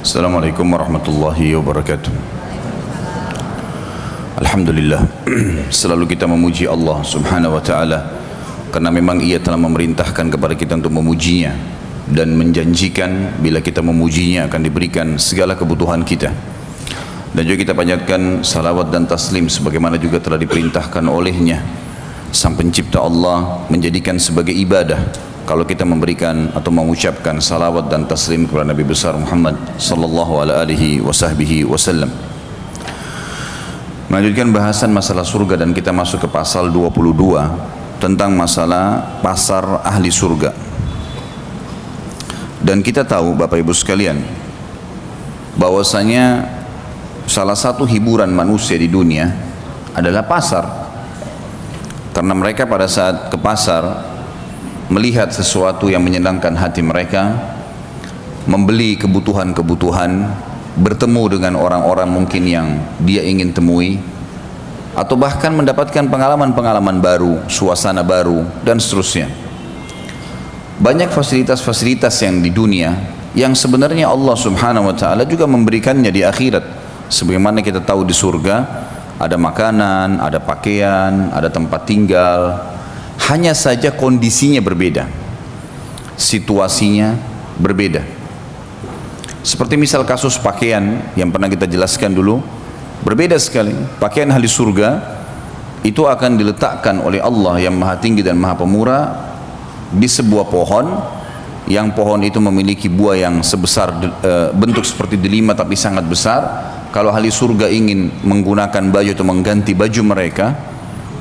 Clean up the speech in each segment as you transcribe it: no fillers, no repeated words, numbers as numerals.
Assalamualaikum warahmatullahi wabarakatuh. Alhamdulillah, selalu kita memuji Allah subhanahu wa ta'ala, karena memang Ia telah memerintahkan kepada kita untuk memujinya dan menjanjikan bila kita memujinya akan diberikan segala kebutuhan kita. Dan juga kita panjatkan salawat dan taslim sebagaimana juga telah diperintahkan olehnya Sang Pencipta Allah menjadikan sebagai ibadah kalau kita memberikan atau mengucapkan salawat dan taslim kepada Nabi besar Muhammad sallallahu alaihi wasallam. Melanjutkan bahasan masalah surga, dan kita masuk ke pasal 22 tentang masalah pasar ahli surga. Dan kita tahu Bapak Ibu sekalian bahwasanya salah satu hiburan manusia di dunia adalah pasar, karena mereka pada saat ke pasar melihat sesuatu yang menyenangkan hati mereka, membeli kebutuhan-kebutuhan, bertemu dengan orang-orang mungkin yang dia ingin temui, atau bahkan mendapatkan pengalaman-pengalaman baru, suasana baru, dan seterusnya. Banyak fasilitas-fasilitas yang di dunia yang sebenarnya Allah subhanahu wa ta'ala juga memberikannya di akhirat. Sebagaimana kita tahu di surga ada makanan, ada pakaian, ada tempat tinggal. Hanya saja kondisinya berbeda, situasinya berbeda. Seperti misal kasus pakaian yang pernah kita jelaskan dulu, berbeda sekali. Pakaian ahli surga itu akan diletakkan oleh Allah yang maha tinggi dan maha pemurah di sebuah pohon, yang pohon itu memiliki buah yang sebesar bentuk seperti delima tapi sangat besar. Kalau ahli surga ingin menggunakan baju atau mengganti baju mereka,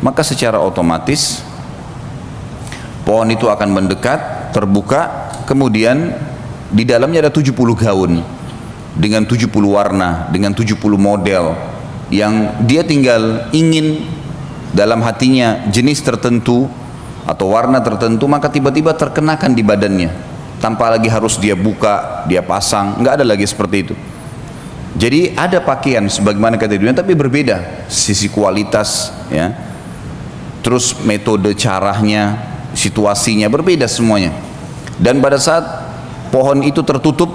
maka secara otomatis pohon itu akan mendekat, terbuka, kemudian di dalamnya ada 70 gaun dengan 70 warna, dengan 70 model yang dia tinggal ingin dalam hatinya jenis tertentu atau warna tertentu, maka tiba-tiba terkenakan di badannya tanpa lagi harus dia buka, dia pasang, nggak ada lagi seperti itu. Jadi ada pakaian sebagaimana kata dunia, tapi berbeda sisi kualitas, ya. Terus metode caranya, situasinya berbeda semuanya. Dan pada saat pohon itu tertutup,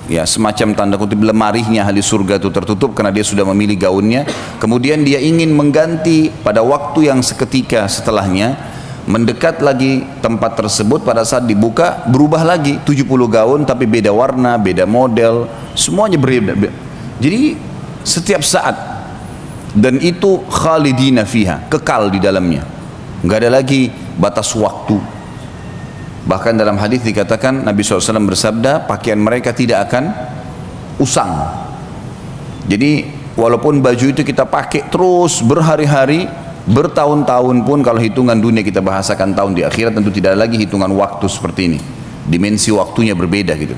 ya semacam tanda kutip lemarinya ahli surga itu tertutup karena dia sudah memilih gaunnya, kemudian dia ingin mengganti pada waktu yang seketika setelahnya, mendekat lagi tempat tersebut, pada saat dibuka berubah lagi 70 gaun tapi beda warna, beda model, semuanya berbeda. Jadi setiap saat, dan itu khalidina fiha, kekal di dalamnya, nggak ada lagi batas waktu. Bahkan dalam hadis dikatakan Nabi SAW bersabda, pakaian mereka tidak akan usang. Jadi walaupun baju itu kita pakai terus berhari-hari, bertahun-tahun pun, kalau hitungan dunia kita bahasakan tahun, di akhirat tentu tidak ada lagi hitungan waktu seperti ini, dimensi waktunya berbeda gitu.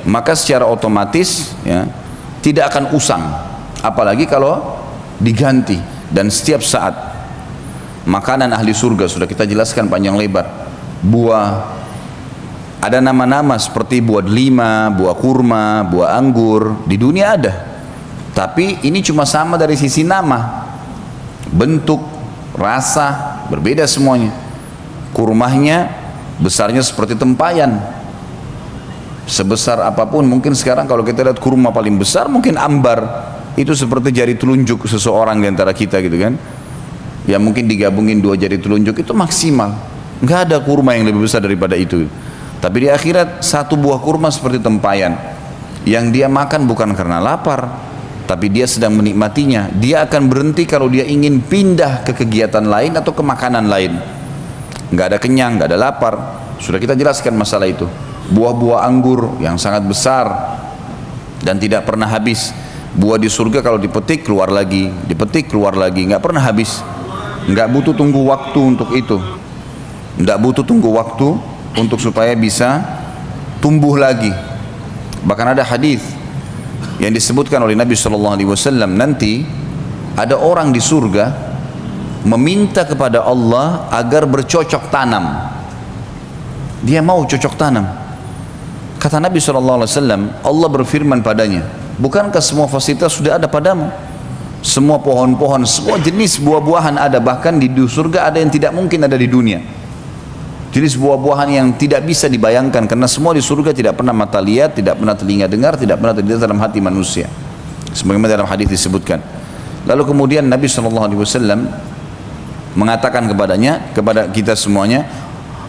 Maka secara otomatis, ya, tidak akan usang, apalagi kalau diganti. Dan setiap saat makanan ahli surga sudah kita jelaskan panjang lebar. Buah, ada nama-nama seperti buah delima, buah kurma, buah anggur, di dunia ada. Tapi ini cuma sama dari sisi nama, bentuk, rasa berbeda semuanya. Kurmahnya besarnya seperti tempayan, sebesar apapun. Mungkin sekarang kalau kita lihat kurma paling besar mungkin ambar, itu seperti jari telunjuk seseorang di antara kita gitu kan, ya mungkin digabungin 2 jari telunjuk itu maksimal. Nggak ada kurma yang lebih besar daripada itu. Tapi di akhirat satu buah kurma seperti tempayan, yang dia makan bukan karena lapar, tapi dia sedang menikmatinya. Dia akan berhenti kalau dia ingin pindah ke kegiatan lain atau ke makanan lain. Nggak ada kenyang, nggak ada lapar. Sudah kita jelaskan masalah itu. Buah-buah anggur yang sangat besar dan tidak pernah habis. Buah di surga kalau dipetik keluar lagi, dipetik keluar lagi, nggak pernah habis. Nggak butuh tunggu waktu untuk itu. Nggak butuh tunggu waktu untuk supaya bisa tumbuh lagi. Bahkan ada hadis yang disebutkan oleh Nabi SAW, nanti ada orang di surga meminta kepada Allah agar bercocok tanam. Dia mau cocok tanam. Kata Nabi SAW, Allah berfirman padanya, bukankah semua fasilitas sudah ada padamu? Semua pohon-pohon, semua jenis buah-buahan ada, bahkan di surga ada yang tidak mungkin ada di dunia. jenis buah-buahan yang tidak bisa dibayangkan, karena semua di surga tidak pernah mata lihat, tidak pernah telinga dengar, tidak pernah terlintas dalam hati manusia, sebagaimana dalam hadis disebutkan. Lalu kemudian Nabi SAW mengatakan kepada kita semuanya,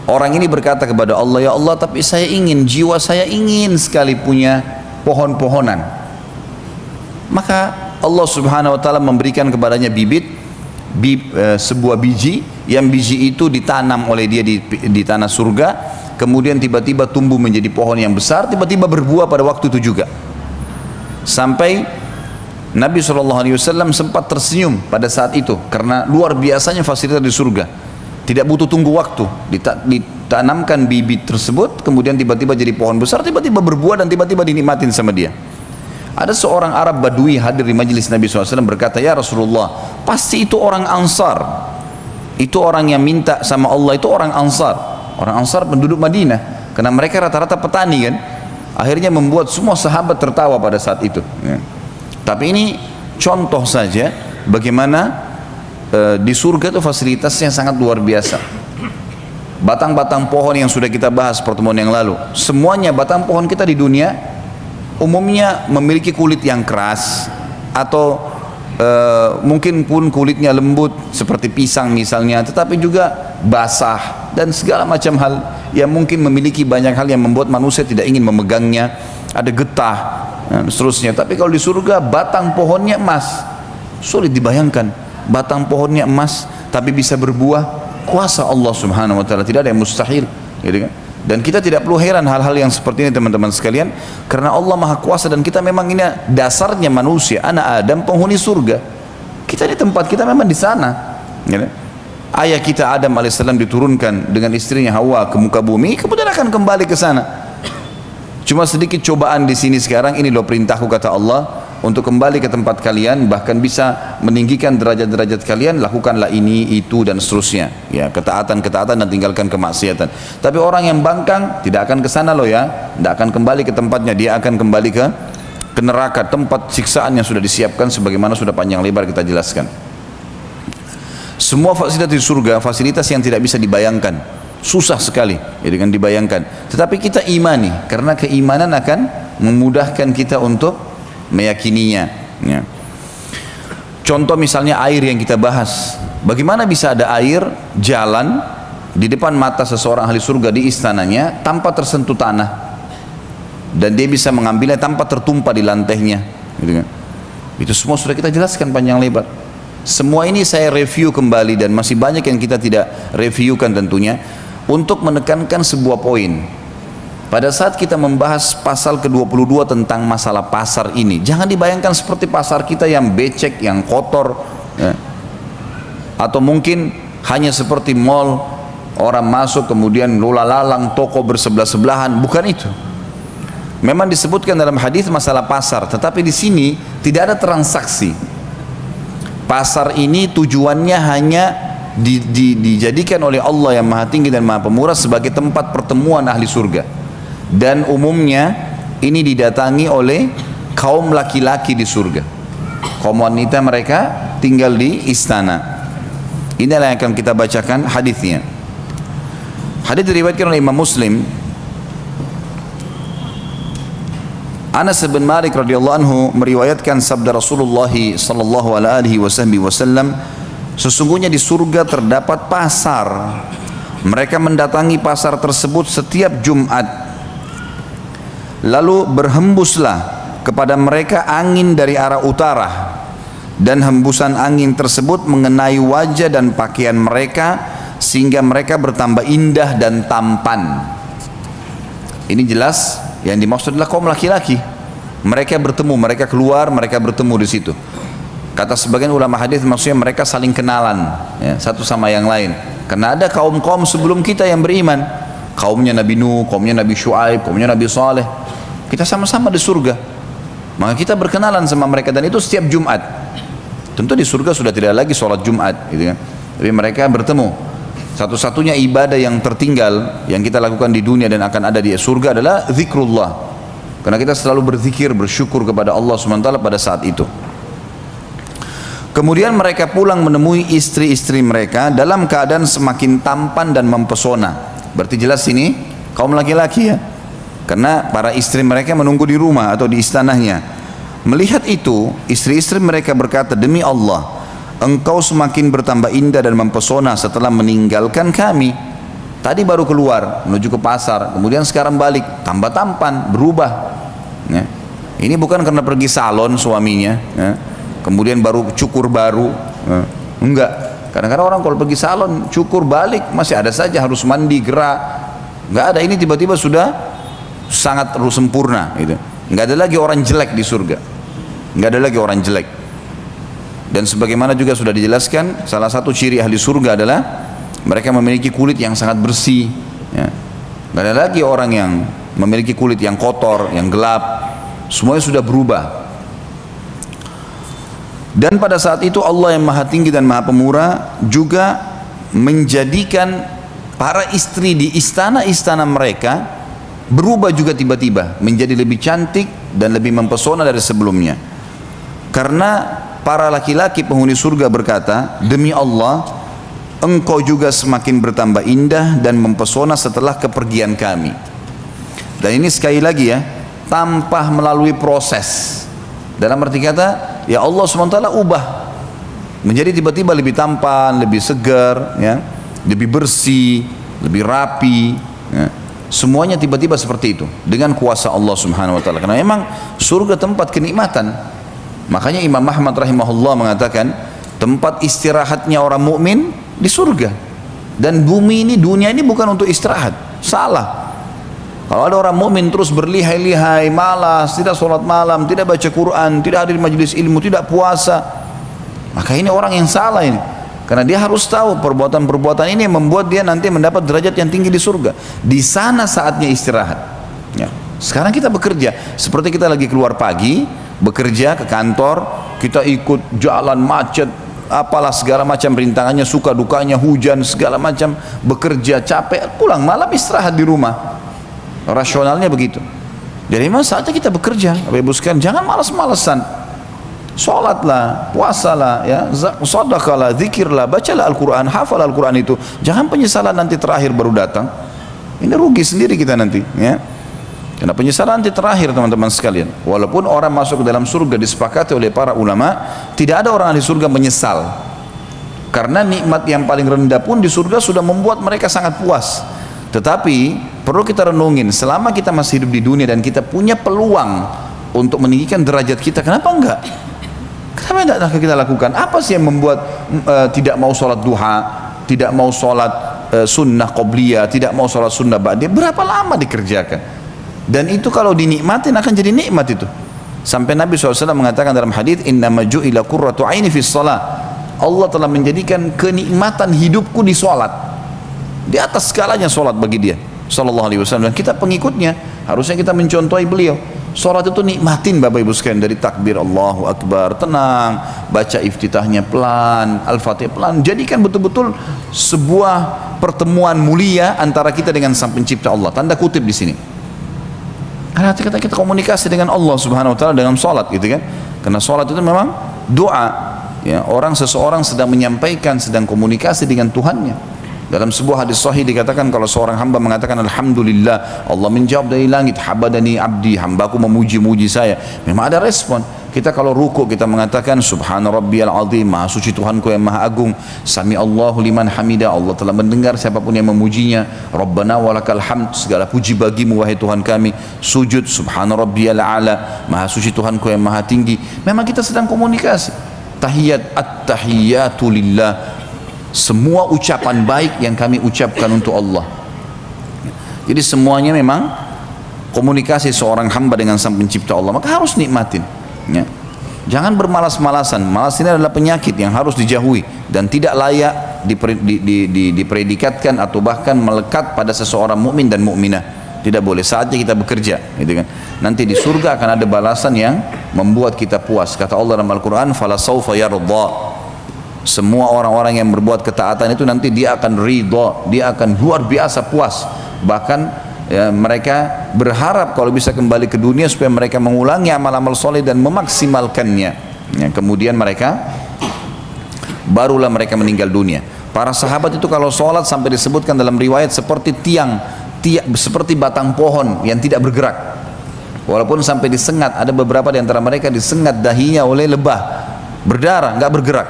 orang ini berkata kepada Allah, ya Allah, tapi saya ingin, jiwa saya ingin sekali punya pohon-pohonan. Maka Allah Subhanahu wa taala memberikan kepadanya sebuah biji, yang biji itu ditanam oleh dia di tanah surga, kemudian tiba-tiba tumbuh menjadi pohon yang besar, tiba-tiba berbuah pada waktu itu juga. Sampai Nabi SAW sempat tersenyum pada saat itu, karena luar biasanya fasilitas di surga. Tidak butuh tunggu waktu, ditanamkan bibit tersebut, kemudian tiba-tiba jadi pohon besar, tiba-tiba berbuah dan tiba-tiba dinikmatin sama dia. Ada seorang Arab Badui hadir di majelis Nabi SAW berkata, ya Rasulullah, pasti itu orang Ansar, itu orang yang minta sama Allah, itu orang Ansar. Orang Ansar penduduk Madinah, karena mereka rata-rata petani kan. Akhirnya membuat semua sahabat tertawa pada saat itu ya. Tapi ini contoh saja bagaimana di surga itu fasilitasnya sangat luar biasa. Batang-batang pohon yang sudah kita bahas pertemuan yang lalu, semuanya batang pohon kita di dunia umumnya memiliki kulit yang keras, atau mungkin pun kulitnya lembut seperti pisang misalnya, tetapi juga basah dan segala macam hal yang mungkin memiliki banyak hal yang membuat manusia tidak ingin memegangnya, ada getah dan seterusnya. Tapi kalau di surga batang pohonnya emas, sulit dibayangkan, batang pohonnya emas tapi bisa berbuah, kuasa Allah Subhanahu wa taala, tidak ada yang mustahil, gitu kan? Dan kita tidak perlu heran hal-hal yang seperti ini teman-teman sekalian, karena Allah Maha Kuasa dan kita memang ini dasarnya manusia, anak Adam penghuni surga. Kita di tempat kita memang di sana, gitu. Ayah kita Adam alaihissalam diturunkan dengan istrinya Hawa ke muka bumi, kemudian akan kembali ke sana. Cuma sedikit cobaan di sini sekarang, ini loh perintahku kata Allah, untuk kembali ke tempat kalian, bahkan bisa meninggikan derajat-derajat kalian, lakukanlah ini, itu dan seterusnya. Ya, ketaatan-ketaatan dan tinggalkan kemaksiatan. Tapi orang yang bangkang tidak akan ke sana loh ya, tidak akan kembali ke tempatnya, dia akan kembali ke neraka, tempat siksaan yang sudah disiapkan sebagaimana sudah panjang lebar kita jelaskan. Semua fasilitas di surga, fasilitas yang tidak bisa dibayangkan, susah sekali ya dengan dibayangkan. Tetapi kita imani, karena keimanan akan memudahkan kita untuk meyakininya ya. Contoh misalnya air yang kita bahas, bagaimana bisa ada air jalan di depan mata seseorang ahli surga di istananya tanpa tersentuh tanah, dan dia bisa mengambilnya tanpa tertumpah di lantainya, gitu kan? Itu semua sudah kita jelaskan panjang lebar. Semua ini saya review kembali, dan masih banyak yang kita tidak reviewkan tentunya, untuk menekankan sebuah poin. Pada saat kita membahas pasal ke-22 tentang masalah pasar ini, jangan dibayangkan seperti pasar kita yang becek, yang kotor ya. Atau mungkin hanya seperti mall, orang masuk kemudian lalang toko bersebelah-sebelahan, bukan itu. Memang disebutkan dalam hadis masalah pasar, tetapi di sini tidak ada transaksi. Pasar ini tujuannya hanya dijadikan oleh Allah yang Maha Tinggi dan Maha Pemurah sebagai tempat pertemuan ahli surga, dan umumnya ini didatangi oleh kaum laki-laki di surga. Kaum wanita mereka tinggal di istana. Inilah yang akan kita bacakan hadisnya. Hadis diriwayatkan oleh Imam Muslim. Anas bin Malik radhiyallahu anhu meriwayatkan sabda Rasulullah sallallahu alaihi wasallam, sesungguhnya di surga terdapat pasar. Mereka mendatangi pasar tersebut setiap Jumat. Lalu berhembuslah kepada mereka angin dari arah utara, dan hembusan angin tersebut mengenai wajah dan pakaian mereka sehingga mereka bertambah indah dan tampan. Ini jelas yang dimaksud adalah kaum laki-laki. Mereka bertemu, mereka keluar, mereka bertemu di situ. Kata sebagian ulama hadis maksudnya mereka saling kenalan ya, satu sama yang lain. Karena ada kaum-kaum sebelum kita yang beriman, kaumnya Nabi Nuh, kaumnya Nabi Shu'aib, kaumnya Nabi Saleh. Kita sama-sama di surga, maka kita berkenalan sama mereka, dan itu setiap Jumat. Tentu di surga sudah tidak lagi sholat Jumat gitu kan. Tapi mereka bertemu. Satu-satunya ibadah yang tertinggal yang kita lakukan di dunia dan akan ada di surga adalah zikrullah. Karena kita selalu berzikir, bersyukur kepada Allah SWT pada saat itu. Kemudian mereka pulang menemui istri-istri mereka dalam keadaan semakin tampan dan mempesona. Berarti jelas ini kaum laki-laki ya. Karena para istri mereka menunggu di rumah atau di istananya. Melihat itu, istri-istri mereka berkata, demi Allah, engkau semakin bertambah indah dan mempesona setelah meninggalkan kami. Tadi baru keluar menuju ke pasar, kemudian sekarang balik, tambah tampan, berubah. Ya. Ini bukan karena pergi salon suaminya, ya. Kemudian baru cukur baru, ya. Enggak. Kadang-kadang orang kalau pergi salon, cukur balik, masih ada saja harus mandi, gerak. Enggak ada, ini tiba-tiba sudah sangat sempurna. Gitu. Enggak ada lagi orang jelek di surga. Enggak ada lagi orang jelek. Dan sebagaimana juga sudah dijelaskan, salah satu ciri ahli surga adalah mereka memiliki kulit yang sangat bersih. Ya. Enggak ada lagi orang yang memiliki kulit yang kotor, yang gelap. Semuanya sudah berubah. Dan pada saat itu Allah yang maha tinggi dan maha pemurah juga menjadikan para istri di istana-istana mereka berubah juga tiba-tiba menjadi lebih cantik dan lebih mempesona dari sebelumnya. Karena para laki-laki penghuni surga berkata, demi Allah, engkau juga semakin bertambah indah dan mempesona setelah kepergian kami. Dan ini sekali lagi ya, tanpa melalui proses. Dalam arti kata, ya Allah SWT ubah menjadi tiba-tiba lebih tampan, lebih segar, ya, lebih bersih, lebih rapi, ya. Semuanya tiba-tiba seperti itu dengan kuasa Allah Subhanahu wa taala. Karena memang surga tempat kenikmatan. Makanya Imam Ahmad rahimahullah mengatakan, tempat istirahatnya orang mukmin di surga. Dan bumi ini, dunia ini bukan untuk istirahat. Salah. Kalau ada orang mukmin terus berlihai-lihai, malas, tidak sholat malam, tidak baca Quran, tidak hadir majelis ilmu, tidak puasa, maka ini orang yang salah ini. Karena dia harus tahu perbuatan-perbuatan ini yang membuat dia nanti mendapat derajat yang tinggi di surga. Di sana saatnya istirahat. Ya. Sekarang kita bekerja, seperti kita lagi keluar pagi, bekerja ke kantor, kita ikut jalan macet, apalah segala macam rintangannya, suka dukanya, hujan, segala macam, bekerja capek, pulang malam istirahat di rumah. Rasionalnya begitu. Jadi memang saatnya kita bekerja. Bapak Ibu sekalian, jangan malas-malasan. Sholatlah, puasalah, ya, sedekahlah, zikirlah, bacalah Al-Quran, hafal Al-Quran itu. Jangan penyesalan nanti terakhir baru datang. Ini rugi sendiri kita nanti, ya. Karena penyesalan nanti terakhir teman-teman sekalian. Walaupun orang masuk ke dalam surga disepakati oleh para ulama, tidak ada orang di surga menyesal. Karena nikmat yang paling rendah pun di surga sudah membuat mereka sangat puas. Tetapi perlu kita renungin, selama kita masih hidup di dunia dan kita punya peluang untuk meninggikan derajat kita, kenapa enggak? Kenapa tidak kita lakukan? Apa sih yang membuat tidak mau sholat duha, tidak mau sholat sunnah qobliyah, tidak mau sholat sunnah ba'diyah? Berapa lama dikerjakan? Dan itu kalau dinikmatin akan jadi nikmat itu. Sampai Nabi SAW mengatakan dalam hadis, innama ju'ila qurratu aini fis shalah. Allah telah menjadikan kenikmatan hidupku di sholat. Di atas skalanya sholat bagi dia sallallahu alaihi wasallam. Dan kita pengikutnya, harusnya kita mencontohi beliau. Sholat itu nikmatin Bapak Ibu sekalian, dari takbir Allahu Akbar, tenang, baca iftitahnya pelan, Al-Fatihah pelan. Jadikan betul-betul sebuah pertemuan mulia antara kita dengan Sang Pencipta Allah. Tanda kutip di sini. Karena kita komunikasi dengan Allah Subhanahu wa taala dengan sholat, gitu kan. Karena sholat itu memang doa. Ya, seseorang sedang menyampaikan, sedang komunikasi dengan Tuhannya. Dalam sebuah hadis sahih dikatakan, kalau seorang hamba mengatakan alhamdulillah, Allah menjawab dari langit, habadani abdi, hambaku memuji-muji saya. Memang ada respon. Kita kalau ruku kita mengatakan subhana rabbiyal azim, maha suci Tuhanku yang maha agung. Sami Allahu liman hamida, Allah telah mendengar siapapun yang memujinya. Rabbana walakal hamd, segala puji bagimu wahai Tuhan kami. Sujud subhana rabbiyal a'la, maha suci Tuhanku yang maha tinggi. Memang kita sedang komunikasi. Tahiyat at-tahiyatu lillah, semua ucapan baik yang kami ucapkan untuk Allah. Jadi semuanya memang komunikasi seorang hamba dengan Sang Pencipta Allah, maka harus nikmatin, ya. Jangan bermalas-malasan. Malas ini adalah penyakit yang harus dijauhi dan tidak layak dipredikatkan atau bahkan melekat pada seseorang mukmin dan mukminah. Tidak boleh. Saatnya kita bekerja, gitu kan. Nanti di surga akan ada balasan yang membuat kita puas. Kata Allah dalam Al-Quran, fala sawfa yarda. Semua orang-orang yang berbuat ketaatan itu nanti dia akan ridha, dia akan luar biasa puas. Bahkan ya, mereka berharap kalau bisa kembali ke dunia supaya mereka mengulangi amal-amal soleh dan memaksimalkannya. Ya, kemudian barulah mereka meninggal dunia. Para sahabat itu kalau sholat sampai disebutkan dalam riwayat seperti tiang, seperti batang pohon yang tidak bergerak. Walaupun sampai disengat, ada beberapa di antara mereka disengat dahinya oleh lebah, berdarah, nggak bergerak.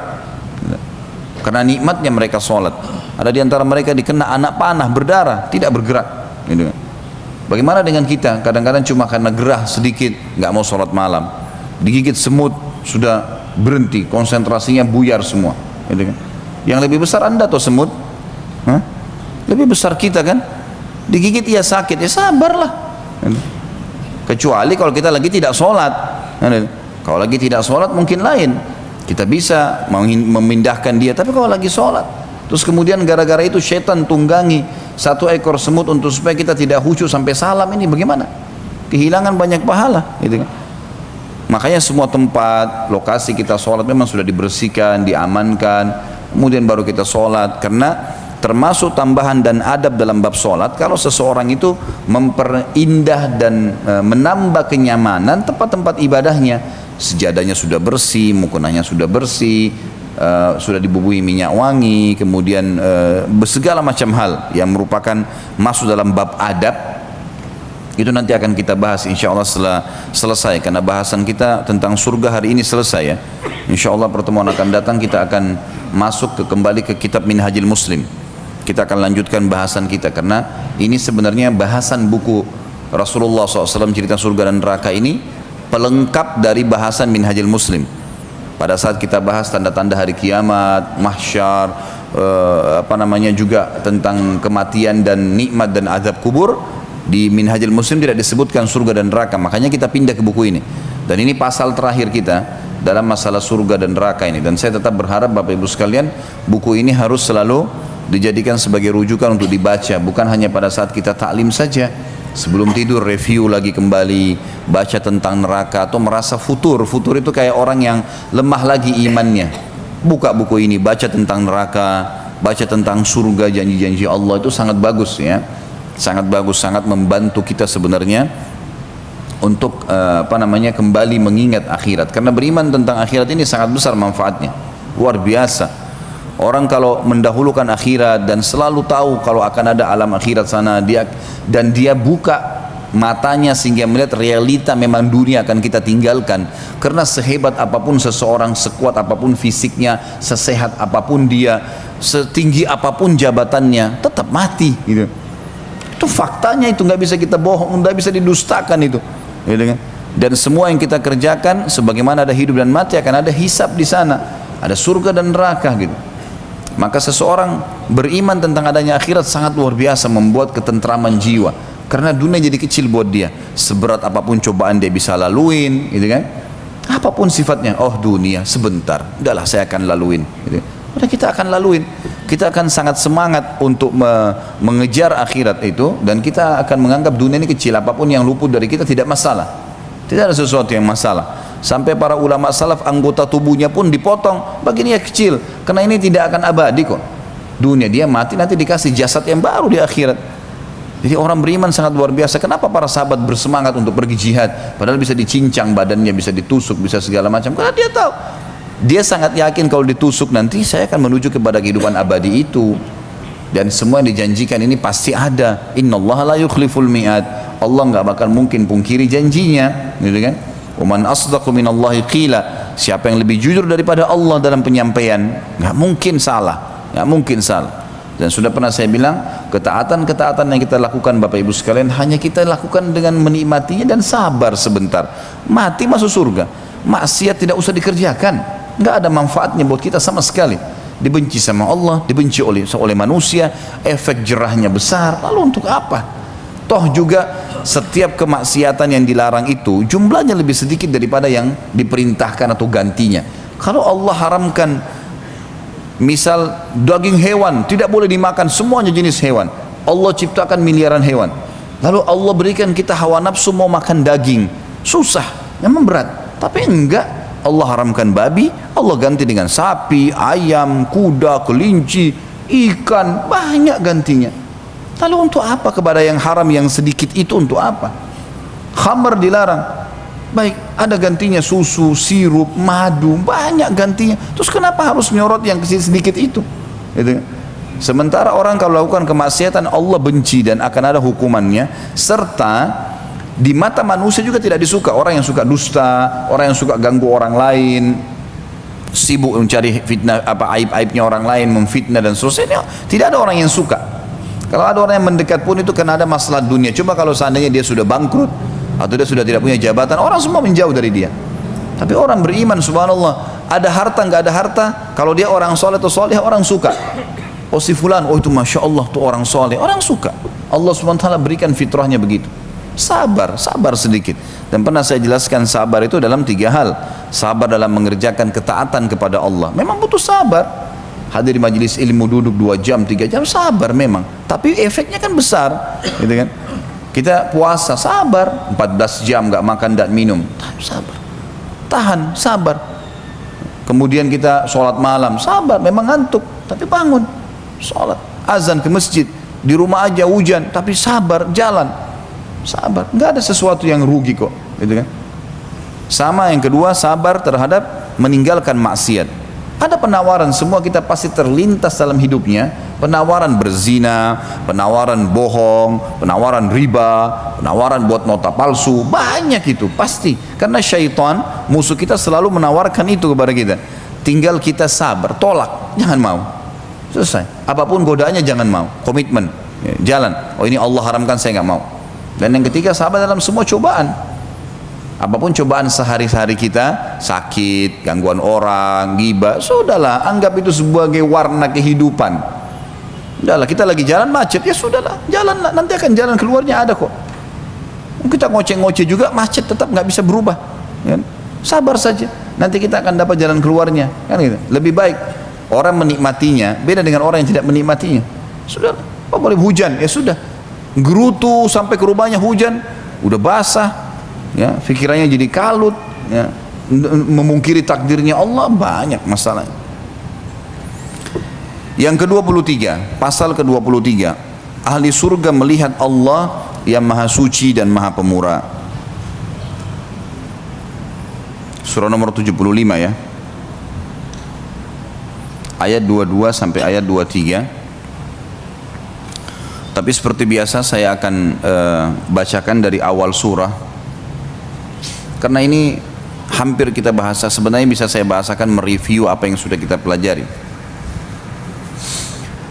Karena nikmatnya mereka sholat. Ada di antara mereka dikena anak panah, berdarah, tidak bergerak. Gitu. Bagaimana dengan kita? Kadang-kadang cuma karena gerah sedikit, nggak mau sholat malam. Digigit semut, sudah berhenti, konsentrasinya buyar semua. Gitu. Yang lebih besar Anda atau semut? Hah? Lebih besar kita kan? Digigit ia sakit, ya sabarlah. Gitu. Kecuali kalau kita lagi tidak sholat. Kalau lagi tidak sholat mungkin lain. Kita bisa memindahkan dia. Tapi kalau lagi sholat, terus kemudian gara-gara itu syaitan tunggangi satu ekor semut untuk supaya kita tidak khusyuk sampai salam, ini bagaimana? Kehilangan banyak pahala. Gitu kan? Makanya semua tempat, lokasi kita sholat memang sudah dibersihkan, diamankan. Kemudian baru kita sholat. Karena termasuk tambahan dan adab dalam bab sholat, kalau seseorang itu memperindah dan menambah kenyamanan tempat-tempat ibadahnya, sejadahnya sudah bersih, mukunanya sudah bersih, sudah dibubuhi minyak wangi, kemudian segala macam hal yang merupakan masuk dalam bab adab, itu nanti akan kita bahas insya Allah setelah selesai, karena bahasan kita tentang surga hari ini selesai ya. Insya Allah pertemuan akan datang kita akan masuk kembali ke kitab Minhajul Muslim. Kita akan lanjutkan bahasan kita, karena ini sebenarnya bahasan buku Rasulullah SAW cerita surga dan neraka ini pelengkap dari bahasan Minhajul Muslim. Pada saat kita bahas tanda-tanda hari kiamat, mahsyar, juga tentang kematian dan nikmat dan azab kubur, di Minhajul Muslim tidak disebutkan surga dan neraka. Makanya kita pindah ke buku ini. Dan ini pasal terakhir kita dalam masalah surga dan neraka ini. Dan saya tetap berharap Bapak Ibu sekalian, buku ini harus selalu dijadikan sebagai rujukan untuk dibaca, bukan hanya pada saat kita taklim saja. Sebelum tidur review lagi kembali, baca tentang neraka, atau merasa futur itu kayak orang yang lemah lagi imannya. Buka buku ini, baca tentang neraka, baca tentang surga, janji-janji Allah, itu sangat bagus ya. Sangat bagus, sangat membantu kita sebenarnya untuk kembali mengingat akhirat. Karena beriman tentang akhirat ini sangat besar manfaatnya, luar biasa. Orang kalau mendahulukan akhirat dan selalu tahu kalau akan ada alam akhirat sana, dia buka matanya sehingga melihat realita memang dunia akan kita tinggalkan. Karena sehebat apapun seseorang, sekuat apapun fisiknya, sesehat apapun dia, setinggi apapun jabatannya, tetap mati gitu. Itu faktanya, itu nggak bisa kita bohong, nggak bisa didustakan itu. Gitu kan? Dan semua yang kita kerjakan, sebagaimana ada hidup dan mati, akan ada hisab di sana, ada surga dan neraka gitu. Maka seseorang beriman tentang adanya akhirat sangat luar biasa, membuat ketentraman jiwa. Karena dunia jadi kecil buat dia. Seberat apapun cobaan dia bisa laluin, gitu kan? Apapun sifatnya, oh dunia sebentar, udahlah saya akan laluin. Gitu. Udah kita akan laluin. Kita akan sangat semangat untuk mengejar akhirat itu, dan kita akan menganggap dunia ini kecil. Apapun yang luput dari kita tidak masalah. Tidak ada sesuatu yang masalah. Sampai para ulama salaf anggota tubuhnya pun dipotong, bagian dia kecil, karena ini tidak akan abadi kok. Dunia dia mati, nanti dikasih jasad yang baru di akhirat. Jadi orang beriman sangat luar biasa. Kenapa para sahabat bersemangat untuk pergi jihad, padahal bisa dicincang badannya, bisa ditusuk, bisa segala macam? Karena dia tahu, dia sangat yakin kalau ditusuk nanti saya akan menuju kepada kehidupan abadi itu. Dan semua yang dijanjikan ini pasti ada. Innallaha la yukhliful mi'ad. Allah nggak bakal mungkin pungkiri janjinya, gitu kan? Waman asdaqu minallahi qila. Siapa yang lebih jujur daripada Allah dalam penyampaian? Nggak mungkin salah, nggak mungkin salah. Dan sudah pernah saya bilang, ketaatan-ketaatan yang kita lakukan Bapak Ibu sekalian, hanya kita lakukan dengan menikmatinya dan sabar sebentar. Mati masuk surga. Maksiat tidak usah dikerjakan, nggak ada manfaatnya buat kita sama sekali. Dibenci sama Allah, dibenci oleh manusia, efek jerahnya besar. Lalu untuk apa? Toh juga setiap kemaksiatan yang dilarang itu jumlahnya lebih sedikit daripada yang diperintahkan atau gantinya. Kalau Allah haramkan misal daging hewan tidak boleh dimakan, semuanya jenis hewan. Allah ciptakan miliaran hewan. Lalu Allah berikan kita hawa nafsu mau makan daging. Susah, memang berat. Tapi enggak, Allah haramkan babi, Allah ganti dengan sapi, ayam, kuda, kelinci, ikan, banyak gantinya. Lalu untuk apa kepada yang haram yang sedikit itu, untuk apa? Khamr dilarang, baik ada gantinya susu, sirup, madu, banyak gantinya. Terus kenapa harus nyorot yang sedikit itu? Gitu. Sementara orang kalau lakukan kemaksiatan Allah benci dan akan ada hukumannya, serta di mata manusia juga tidak disuka. Orang yang suka dusta, orang yang suka ganggu orang lain, sibuk mencari fitnah, aib-aibnya orang lain, memfitnah dan seterusnya, tidak ada orang yang suka. Kalau ada orang yang mendekat pun itu karena ada masalah dunia. Coba kalau seandainya dia sudah bangkrut atau dia sudah tidak punya jabatan, orang semua menjauh dari dia. Tapi orang beriman, subhanallah, ada harta nggak ada harta, kalau dia orang soleh atau soleh, orang suka. Oh si fulan, oh itu masya Allah tuh orang soleh, orang suka. Allah subhanahu wa ta'ala berikan fitrahnya begitu. Sabar, sabar sedikit. Dan pernah saya jelaskan sabar itu dalam 3 hal. Sabar dalam mengerjakan ketaatan kepada Allah, memang butuh sabar. Hadir di majelis ilmu, duduk 2 jam, 3 jam, sabar memang. Tapi efeknya kan besar, gitu kan. Kita puasa, sabar, 14 jam nggak makan dan minum, sabar, tahan, sabar. Kemudian kita sholat malam, sabar, memang ngantuk, tapi bangun, sholat, azan ke masjid, di rumah aja hujan, tapi sabar, jalan, sabar, nggak ada sesuatu yang rugi kok, gitu kan. Sama yang kedua, sabar terhadap meninggalkan maksiat. Ada penawaran, semua kita pasti terlintas dalam hidupnya, penawaran berzina, penawaran bohong, penawaran riba, penawaran buat nota palsu, banyak itu pasti. Karena syaitan, musuh kita selalu menawarkan itu kepada kita. Tinggal kita sabar, tolak, jangan mau. Selesai. Apapun godaannya jangan mau, komitmen, jalan. Oh ini Allah haramkan, saya nggak mau. Dan yang ketiga, sabar dalam semua cobaan. Apapun cobaan sehari-hari kita, sakit, gangguan orang, ghibah, sudahlah, anggap itu sebagai warna kehidupan. Sudahlah, kita lagi jalan macet, ya sudahlah, jalanlah, nanti akan jalan keluarnya ada kok. Kita ngoceh-ngoceh juga, macet tetap nggak bisa berubah. Kan? Sabar saja, nanti kita akan dapat jalan keluarnya. Kan gitu. Lebih baik orang menikmatinya, beda dengan orang yang tidak menikmatinya. Sudahlah, oh boleh hujan, ya sudah. Gerutu sampai ke rumahnya hujan, udah basah. Ya, pikirannya jadi kalut, ya, memungkiri takdirnya Allah, banyak masalah. Yang ke-23, pasal ke-23, ahli surga melihat Allah yang maha suci dan maha pemurah. Surah nomor 75 ya, ayat 22 sampai ayat 23. Tapi seperti biasa saya akan bacakan dari awal surah, karena ini hampir kita bahasa, sebenarnya bisa saya bahasakan mereview apa yang sudah kita pelajari.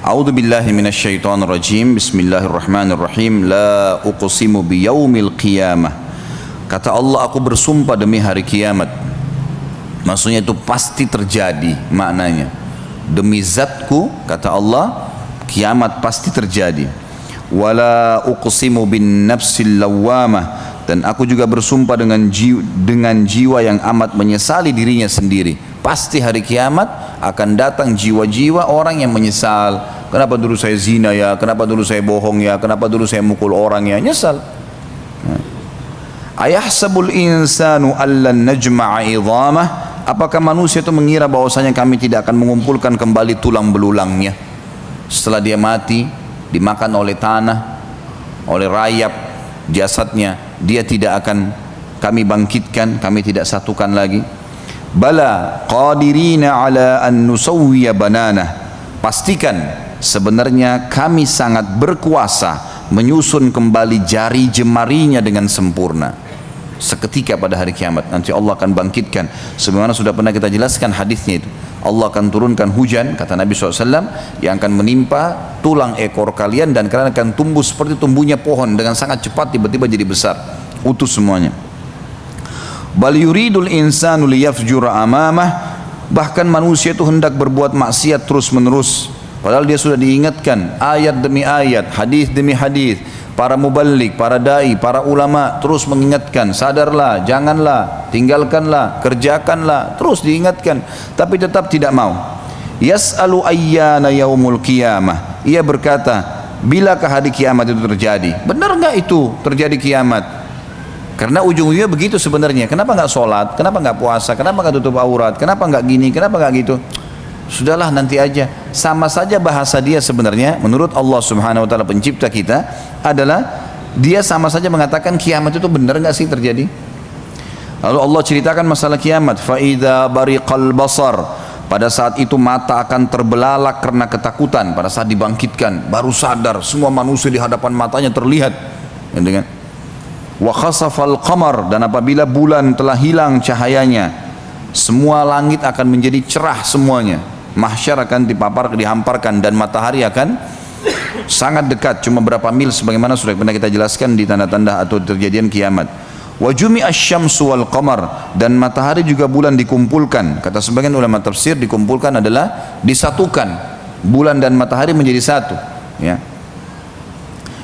A'udzu billahi minasyaitonir rajim. Bismillahirrahmanirrahim. La uqsimu biyaumil qiyamah. Kata Allah, aku bersumpah demi hari kiamat. Maksudnya itu pasti terjadi, maknanya. Demi zatku, kata Allah, kiamat pasti terjadi. Wala uqsimu bin nafsil lawwamah. Dan aku juga bersumpah dengan jiwa yang amat menyesali dirinya sendiri. Pasti hari kiamat akan datang jiwa-jiwa orang yang menyesal. Kenapa dulu saya zina ya? Kenapa dulu saya bohong ya? Kenapa dulu saya mukul orang ya? Nyesal. Ayahsabul insanu allan najma'a idhamah. Apakah manusia itu mengira bahwasanya kami tidak akan mengumpulkan kembali tulang belulangnya setelah dia mati, dimakan oleh tanah, oleh rayap jasadnya, dia tidak akan kami bangkitkan, kami tidak satukan lagi. Bala qadirina ala an nusawwiya banana. Pastikan sebenarnya kami sangat berkuasa menyusun kembali jari jemarinya dengan sempurna. Seketika pada hari kiamat nanti Allah akan bangkitkan, sebagaimana sudah pernah kita jelaskan hadisnya itu. Allah akan turunkan hujan, kata Nabi SAW, yang akan menimpa tulang ekor kalian dan kalian akan tumbuh seperti tumbuhnya pohon dengan sangat cepat, tiba-tiba jadi besar, utuh semuanya. Bal yuridul insanu liyafjura amamah. Bahkan manusia itu hendak berbuat maksiat terus menerus, padahal dia sudah diingatkan ayat demi ayat, hadis demi hadis. Para mubalik, para dai, para ulama terus mengingatkan, sadarlah, janganlah, tinggalkanlah, kerjakanlah, terus diingatkan, tapi tetap tidak mau. Yas'alu ayyana yaumul qiyamah. Ia berkata, bilakah hari kiamat itu terjadi? Benar enggak itu terjadi kiamat? Karena ujung-ujungnya begitu sebenarnya. Kenapa enggak sholat? Kenapa enggak puasa? Kenapa enggak tutup aurat? Kenapa enggak gini? Kenapa enggak gitu? Sudahlah, nanti aja. Sama saja bahasa dia sebenarnya menurut Allah Subhanahu wa taala pencipta kita adalah dia sama saja mengatakan kiamat itu benar enggak sih terjadi? Lalu Allah ceritakan masalah kiamat, fa idza bariqal basar. Pada saat itu mata akan terbelalak karena ketakutan. Pada saat dibangkitkan baru sadar, semua manusia di hadapan matanya terlihat. Ya, wa khasafal qamar, dan apabila bulan telah hilang cahayanya, semua langit akan menjadi cerah semuanya. Mahsyar akan dihamparkan dan matahari akan sangat dekat, cuma berapa mil sebagaimana sudah pernah kita jelaskan di tanda-tanda atau terjadian kiamat. Wa jumi'asy syamsu wal qamar, dan matahari juga bulan dikumpulkan. Kata sebagian ulama tafsir, dikumpulkan adalah disatukan, bulan dan matahari menjadi satu, ya.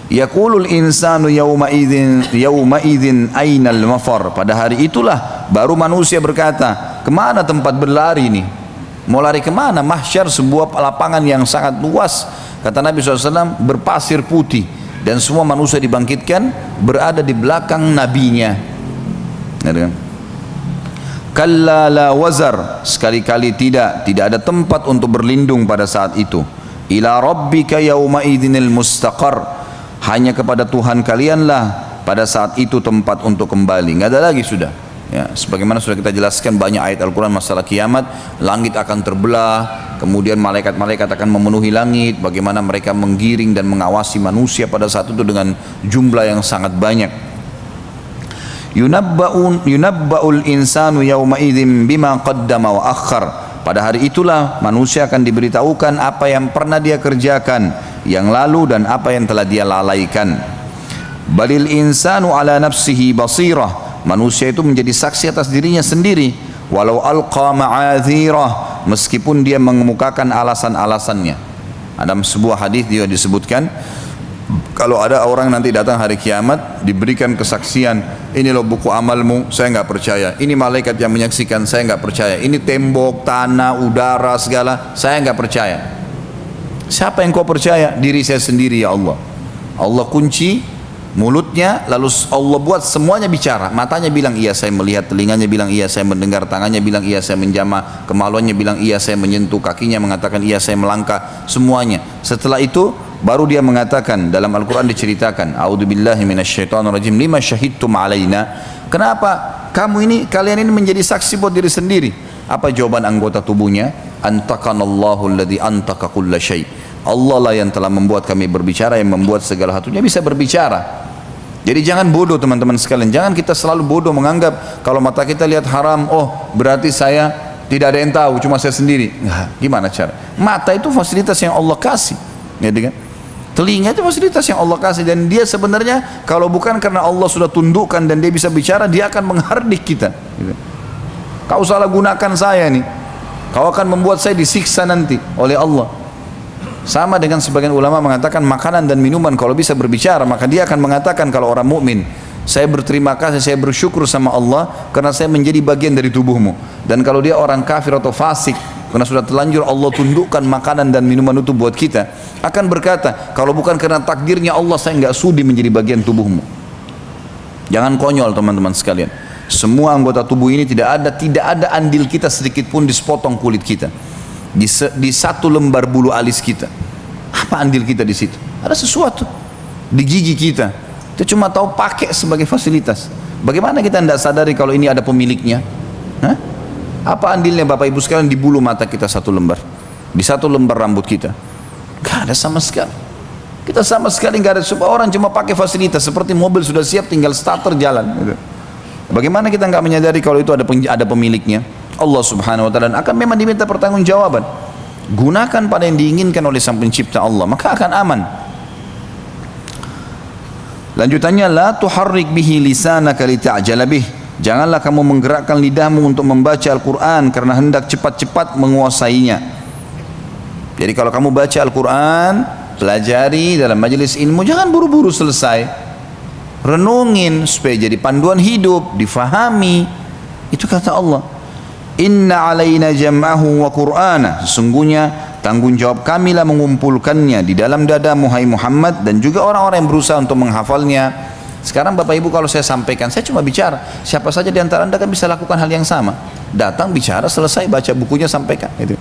Yaqulul insanu yawma idzin ainal mafar, pada hari itulah baru manusia berkata, kemana tempat berlari ini? Mau lari kemana? Mahsyar sebuah lapangan yang sangat luas, kata Nabi SAW, berpasir putih, dan semua manusia dibangkitkan berada di belakang nabinya. Kalla la wazar, sekali-kali tidak ada tempat untuk berlindung pada saat itu. Ila rabbika yawma idzinil mustaqar, hanya kepada Tuhan kalianlah pada saat itu tempat untuk kembali, nggak ada lagi sudah. Ya, sebagaimana sudah kita jelaskan banyak ayat Al-Quran masalah kiamat, langit akan terbelah, kemudian malaikat-malaikat akan memenuhi langit, bagaimana mereka menggiring dan mengawasi manusia pada saat itu dengan jumlah yang sangat banyak. Yunabba'ul insanu yawma idzin bima qaddama wa akhar, pada hari itulah manusia akan diberitahukan apa yang pernah dia kerjakan yang lalu dan apa yang telah dia lalaikan. Balil insanu ala nafsihi basirah, manusia itu menjadi saksi atas dirinya sendiri. Walau alqa ma'adzirah, meskipun dia mengemukakan alasan-alasannya. Ada sebuah hadis dia disebutkan, kalau ada orang nanti datang hari kiamat diberikan kesaksian, ini loh buku amalmu, saya nggak percaya. Ini malaikat yang menyaksikan, saya nggak percaya. Ini tembok, tanah, udara, segala, saya nggak percaya. Siapa yang kau percaya? Diri saya sendiri, ya Allah. Allah kunci mulutnya, lalu Allah buat semuanya bicara. Matanya bilang iya saya melihat, telinganya bilang iya saya mendengar, tangannya bilang iya saya menjamah, kemaluannya bilang iya saya menyentuh, kakinya mengatakan iya saya melangkah, semuanya. Setelah itu baru dia mengatakan, dalam Al-Quran diceritakan, a'udzubillahi minasyaitonirrajim, lima syahidtum alaina, kenapa kalian ini menjadi saksi buat diri sendiri? Apa jawaban anggota tubuhnya? Antakanallahu alladzi antaka kulla syai', Allah lah yang telah membuat kami berbicara, yang membuat segala satunya bisa berbicara. Jadi jangan bodoh teman-teman sekalian, jangan kita selalu bodoh menganggap kalau mata kita lihat haram, oh berarti saya tidak ada yang tahu, cuma saya sendiri. Nah, gimana cara? Mata itu fasilitas yang Allah kasih, gitu kan? Telinga itu fasilitas yang Allah kasih, dan dia sebenarnya kalau bukan karena Allah sudah tundukkan dan dia bisa bicara, dia akan menghardik kita. Gitu. Kau salah gunakan saya nih, kau akan membuat saya disiksa nanti oleh Allah. Sama dengan sebagian ulama mengatakan makanan dan minuman kalau bisa berbicara, maka dia akan mengatakan kalau orang mukmin, saya berterima kasih, saya bersyukur sama Allah karena saya menjadi bagian dari tubuhmu. Dan kalau dia orang kafir atau fasik, karena sudah terlanjur Allah tundukkan makanan dan minuman itu buat kita, akan berkata kalau bukan karena takdirnya Allah, saya nggak sudi menjadi bagian tubuhmu. Jangan konyol teman-teman sekalian. Semua anggota tubuh ini tidak ada andil kita sedikit pun di sepotong kulit kita, di satu lembar bulu alis kita. Apa andil kita di situ? Ada sesuatu di gigi kita, kita cuma tahu pakai sebagai fasilitas. Bagaimana kita tidak sadari kalau ini ada pemiliknya? Hah? Apa andilnya Bapak Ibu sekalian di bulu mata kita satu lembar, di satu lembar rambut kita? Gak ada sama sekali. Kita sama sekali gak ada. Orang cuma pakai fasilitas, seperti mobil sudah siap tinggal starter jalan gitu. Bagaimana kita nggak menyadari kalau itu ada pemiliknya? Allah Subhanahu wa Ta'ala akan memang diminta pertanggungjawaban. Gunakan pada yang diinginkan oleh Sang Pencipta Allah, maka akan aman. Lanjutannya, la tuharrik bihi lisanaka lita'jala bih, janganlah kamu menggerakkan lidahmu untuk membaca Al-Quran karena hendak cepat-cepat menguasainya. Jadi kalau kamu baca Al-Quran, pelajari dalam majelis ilmu, jangan buru-buru selesai. Renungin supaya jadi panduan hidup, difahami. Itu kata Allah, inna alaina jam'ahu wa qur'ana, sesungguhnya tanggung jawab kamilah mengumpulkannya di dalam dadamu hai Muhammad, dan juga orang-orang yang berusaha untuk menghafalnya. Sekarang Bapak Ibu kalau saya sampaikan, saya cuma bicara, siapa saja di antara Anda kan bisa lakukan hal yang sama, datang bicara, selesai, baca bukunya, sampaikan gitu.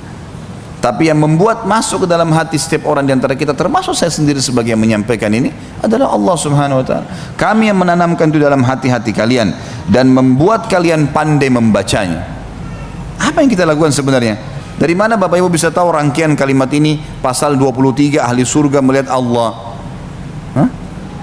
Tapi yang membuat masuk ke dalam hati setiap orang di antara kita, termasuk saya sendiri sebagai yang menyampaikan ini, adalah Allah Subhanahu wa Ta'ala. Kami yang menanamkan itu dalam hati-hati kalian dan membuat kalian pandai membacanya. Apa yang kita lakukan sebenarnya? Dari mana Bapak Ibu bisa tahu rangkaian kalimat ini? Pasal 23 ahli surga melihat Allah. Hah?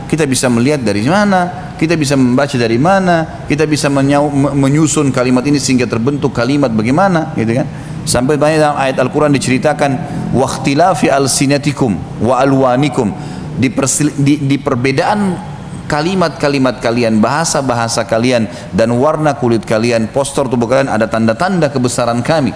Kita bisa melihat dari mana? Kita bisa membaca dari mana? Kita bisa menyusun kalimat ini sehingga terbentuk kalimat bagaimana, gitu kan? Sampai banyak dalam ayat Al-Quran diceritakan waqtilafi alsinatikum wa alwanikum, di perbedaan kalimat-kalimat kalian, bahasa-bahasa kalian dan warna kulit kalian, postur tubuh kalian ada tanda-tanda kebesaran kami.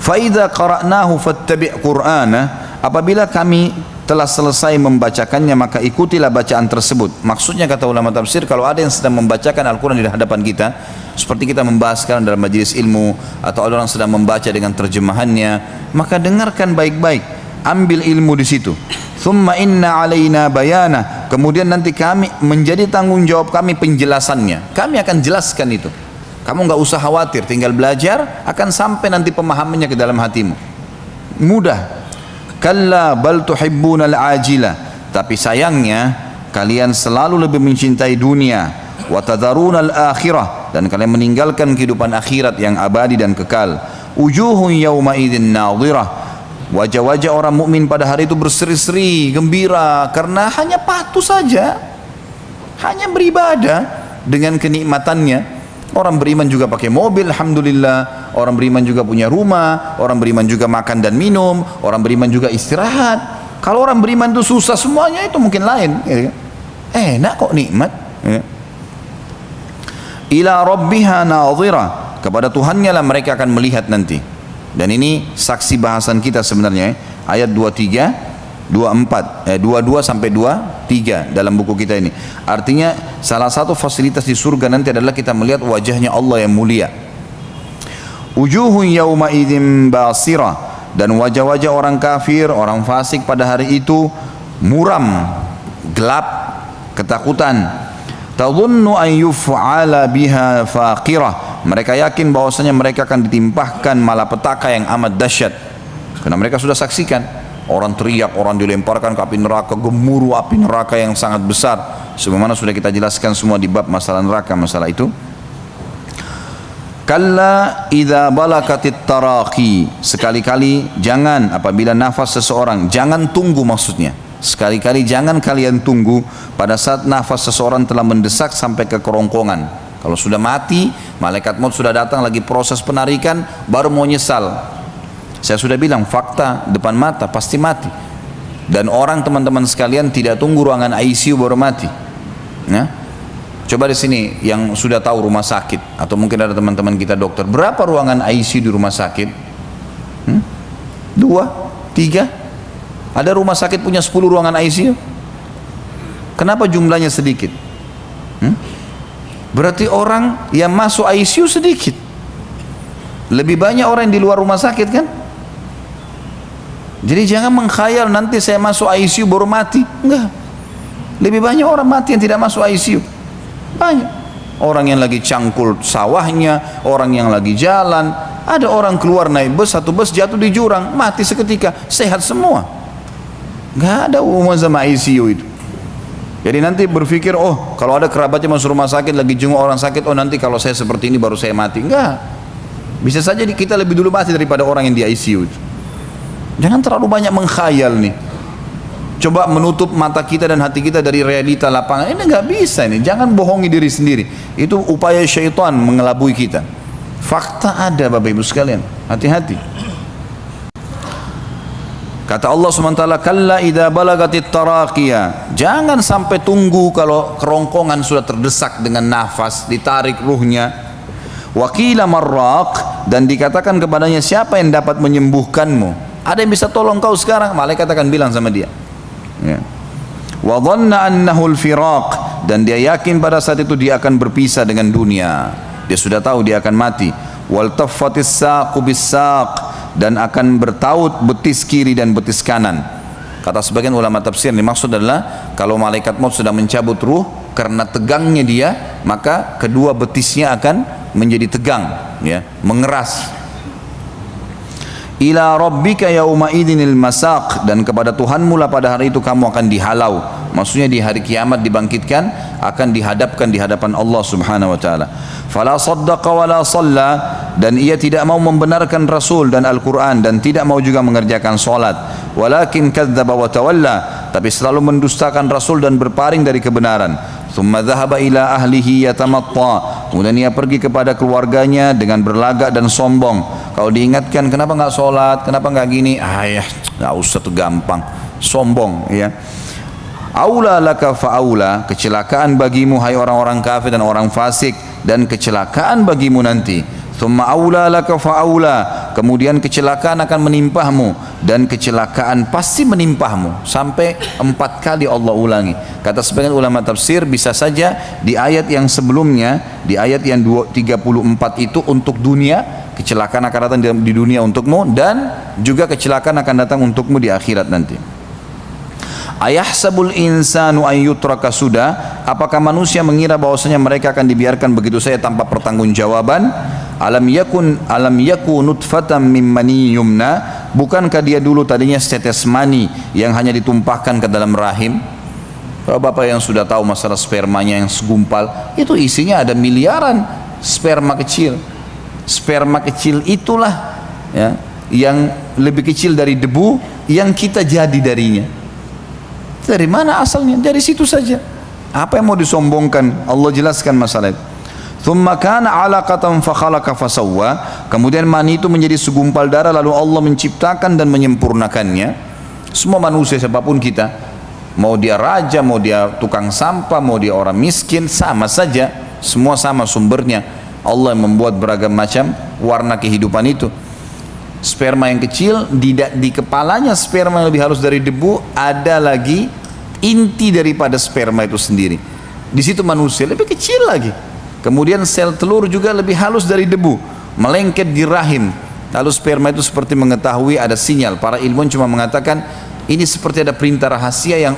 Fa idza qara'nahu fattabi' qur'ana, apabila kami telah selesai membacakannya maka ikutilah bacaan tersebut. Maksudnya kata ulama tafsir, kalau ada yang sedang membacakan Al-Quran di hadapan kita, seperti kita membahas sekarang dalam majelis ilmu, atau ada orang sedang membaca dengan terjemahannya, maka dengarkan baik-baik, ambil ilmu di situ. Thumma inna alaina bayana, kemudian nanti kami menjadi tanggung jawab kami penjelasannya. Kami akan jelaskan itu. Kamu nggak usah khawatir, tinggal belajar, akan sampai nanti pemahamannya ke dalam hatimu. Mudah. Kalla bal tuhibbunal ajila, tapi sayangnya kalian selalu lebih mencintai dunia, wa tadharunal akhirah, dan kalian meninggalkan kehidupan akhirat yang abadi dan kekal. Wujuhun yawma idzin nadhirah, wajah-wajah orang mukmin pada hari itu berseri-seri gembira karena hanya patuh saja, hanya beribadah dengan kenikmatannya. Orang beriman juga pakai mobil, alhamdulillah. Orang beriman juga punya rumah. Orang beriman juga makan dan minum. Orang beriman juga istirahat. Kalau orang beriman itu susah semuanya, itu mungkin lain. Enak kok, nikmat. Ila rabbiha nadhirah, kepada Tuhannya lah mereka akan melihat nanti. Dan ini saksi bahasan kita sebenarnya, ayat 23 22 sampai 23 dalam buku kita ini. Artinya salah satu fasilitas di surga nanti adalah kita melihat wajahnya Allah yang mulia. Wujuhun yawma idzin basirah, dan wajah-wajah orang kafir, orang fasik pada hari itu muram, gelap, ketakutan. Tadhunnu an yuf'ala biha faqirah, mereka yakin bahwasanya mereka akan ditimpahkan malapetaka yang amat dahsyat, karena mereka sudah saksikan. Orang teriak, orang dilemparkan ke api neraka, gemuruh api neraka yang sangat besar. Sebagaimana sudah kita jelaskan semua di bab masalah neraka, masalah itu. Kalla idza balakatit taraqi, sekali-kali jangan apabila nafas seseorang, jangan tunggu maksudnya. Sekali-kali jangan kalian tunggu pada saat nafas seseorang telah mendesak sampai ke kerongkongan. Kalau sudah mati, malaikat maut sudah datang lagi proses penarikan, baru mau nyesal. Saya sudah bilang fakta depan mata pasti mati. Dan orang teman-teman sekalian tidak tunggu ruangan ICU baru mati. Ya? Coba di sini yang sudah tahu rumah sakit, atau mungkin ada teman-teman kita dokter, berapa ruangan ICU di rumah sakit? 2, 3? Ada rumah sakit punya 10 ruangan ICU? Kenapa jumlahnya sedikit? Berarti orang yang masuk ICU sedikit. Lebih banyak orang yang di luar rumah sakit kan? Jadi jangan mengkhayal nanti saya masuk ICU baru mati. Enggak. Lebih banyak orang mati yang tidak masuk ICU. Banyak. Orang yang lagi cangkul sawahnya, orang yang lagi jalan, ada orang keluar naik bus, satu bus jatuh di jurang, mati seketika, sehat semua. Enggak ada hubungan sama ICU itu. Jadi nanti berpikir, oh kalau ada kerabatnya masuk rumah sakit lagi jenguk orang sakit, oh nanti kalau saya seperti ini baru saya mati. Enggak. Bisa saja kita lebih dulu mati daripada orang yang di ICU itu. Jangan terlalu banyak mengkhayal nih. Coba menutup mata kita dan hati kita dari realita lapangan. Ini nggak bisa ini. Jangan bohongi diri sendiri. Itu upaya syaitan mengelabui kita. Fakta ada Bapak Ibu sekalian. Hati-hati. Kata Allah SWT, kalla idza balagatit taraqiyah. Jangan sampai tunggu kalau kerongkongan sudah terdesak dengan nafas, ditarik ruhnya. Wakila marraq, dan dikatakan kepadanya, siapa yang dapat menyembuhkanmu? Ada yang bisa tolong kau sekarang? Malaikat akan bilang sama dia. Ya. Wa dhanna annahu al-firaq, dan dia yakin pada saat itu dia akan berpisah dengan dunia. Dia sudah tahu dia akan mati. Wal taffatis saqu bis-saq, dan akan bertaut betis kiri dan betis kanan. Kata sebagian ulama tafsir, dimaksud adalah kalau malaikat maut sudah mencabut ruh, karena tegangnya dia, maka kedua betisnya akan menjadi tegang, ya, mengeras. Ila rabbika yauma idzinil masaq, dan kepada Tuhanmu lah pada hari itu kamu akan dihalau. maksudnya di hari kiamat dibangkitkan, akan dihadapkan di hadapan Allah Subhanahu wa taala. Fala saddaqa wala shalla, dan ia tidak mau membenarkan Rasul dan Al-Qur'an dan tidak mau juga mengerjakan salat. Walakin kadzdzaba wa tawalla, tapi selalu mendustakan Rasul dan berpaling dari kebenaran. Thumma dhahaba ila ahlihi yatamatta, kemudian ia pergi kepada keluarganya dengan berlagak dan sombong. Kalau diingatkan kenapa nggak sholat, kenapa nggak gini, ya nggak usah, tuh gampang, sombong ya. Aula laka fa'aula, kecelakaan bagimu hai orang-orang kafir dan orang fasik, dan kecelakaan bagimu nanti. Thumma aula laka fa'aula, kemudian kecelakaan akan menimpahmu, dan kecelakaan pasti menimpahmu. Sampai 4 kali Allah ulangi. Kata sebagian ulama tafsir, bisa saja di ayat yang sebelumnya, di ayat yang 34 itu untuk dunia, kecelakaan akan datang di dunia untukmu, dan juga kecelakaan akan datang untukmu di akhirat nanti. Ayahsabul insanu an yutraka sudah, apakah manusia mengira bahwasanya mereka akan dibiarkan begitu saja tanpa pertanggungjawaban? Alam yakun nutfatan min mani yumna, bukankah dia dulu tadinya setetes mani yang hanya ditumpahkan ke dalam rahim? Kalau Bapak yang sudah tahu masalah spermanya yang segumpal, itu isinya ada miliaran sperma kecil. Sperma kecil itulah ya, yang lebih kecil dari debu yang kita jadi darinya. Dari mana asalnya? Dari situ saja. Apa yang mau disombongkan? Allah jelaskan masalah itu. Thumma kana 'alaqatan fa khalaqa fa sawwa, kemudian mani itu menjadi segumpal darah lalu Allah menciptakan dan menyempurnakannya. Semua manusia siapapun kita, mau dia raja, mau dia tukang sampah, mau dia orang miskin, sama saja, semua sama sumbernya. Allah yang membuat beragam macam warna kehidupan itu. Sperma yang kecil, di kepalanya sperma yang lebih halus dari debu, ada lagi inti daripada sperma itu sendiri. Di situ manusia lebih kecil lagi. Kemudian sel telur juga lebih halus dari debu, melengket di rahim. Lalu sperma itu seperti mengetahui ada sinyal. Para ilmuwan cuma mengatakan ini seperti ada perintah rahasia yang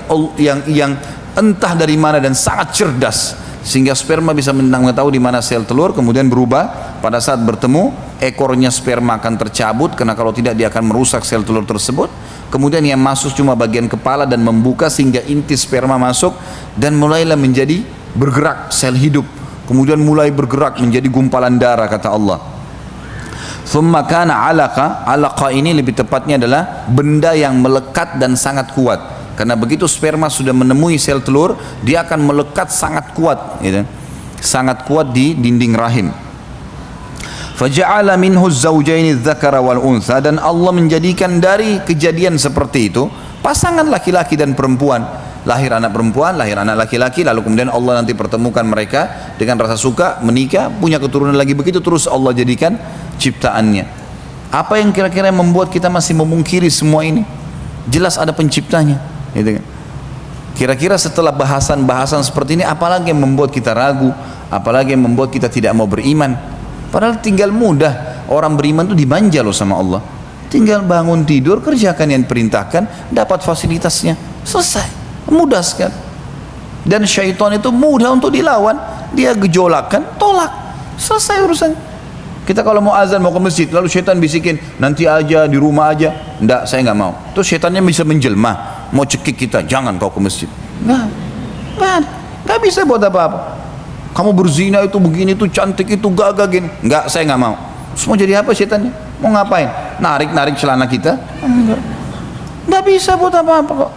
entah dari mana dan sangat cerdas, sehingga sperma bisa mengetahui di mana sel telur, kemudian berubah. Pada saat bertemu, ekornya sperma akan tercabut, karena kalau tidak dia akan merusak sel telur tersebut. Kemudian yang masuk cuma bagian kepala dan membuka sehingga inti sperma masuk, dan mulailah menjadi bergerak sel hidup. Kemudian mulai bergerak menjadi gumpalan darah, kata Allah. Thumma kana 'alaqa, 'alaqa ini lebih tepatnya adalah benda yang melekat dan sangat kuat. Karena begitu sperma sudah menemui sel telur, dia akan melekat sangat kuat, gitu. Sangat kuat di dinding rahim. Faja'ala minhu az-zawjaini adh-dzakara wal untha, dan Allah menjadikan dari kejadian seperti itu pasangan laki-laki dan perempuan. Lahir anak perempuan, lahir anak laki-laki, lalu kemudian Allah nanti pertemukan mereka dengan rasa suka, menikah, punya keturunan lagi, begitu terus Allah jadikan ciptaannya. Apa yang kira-kira membuat kita masih memungkiri semua ini? Jelas ada penciptanya, gitu kan? Kira-kira setelah bahasan-bahasan seperti ini, apalagi yang membuat kita ragu, apalagi yang membuat kita tidak mau beriman? Padahal tinggal mudah, orang beriman itu dimanja loh sama Allah. Tinggal bangun tidur, kerjakan yang diperintahkan, dapat fasilitasnya, selesai, mudah sekali. Dan syaitan itu mudah untuk dilawan, dia gejolakan, tolak, selesai urusan. Kita kalau mau azan, mau ke masjid, lalu syaitan bisikin, nanti aja, di rumah aja. Enggak, saya nggak mau. Terus syaitannya bisa menjelma, mau cekik kita, jangan kau ke masjid. Nggak bisa buat apa-apa. Kamu berzina itu begini, itu cantik, itu gagah gini. Enggak, saya nggak mau. Terus mau jadi apa syaitannya? Mau ngapain? Narik celana kita? Enggak. Nggak bisa buat apa-apa kok.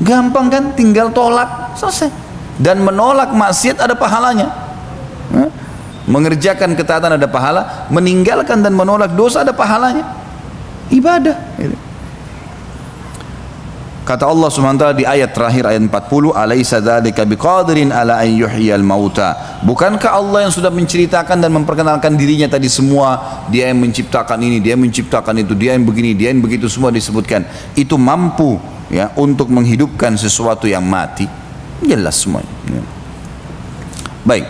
Gampang kan, tinggal tolak, selesai. Dan menolak maksiat ada pahalanya. Mengerjakan ketaatan ada pahala, meninggalkan dan menolak dosa ada pahalanya. Ibadah. Kata Allah Subhanahu wa taala di ayat terakhir, ayat 40, "Alaisa dzalika biqadirin ala an yuhyiyal mauta." Bukankah Allah yang sudah menceritakan dan memperkenalkan dirinya tadi semua, dia yang menciptakan ini, dia yang menciptakan itu, dia yang begini, dia yang begitu, semua disebutkan. Itu mampu ya untuk menghidupkan sesuatu yang mati. Jelas semuanya. Ya. Baik.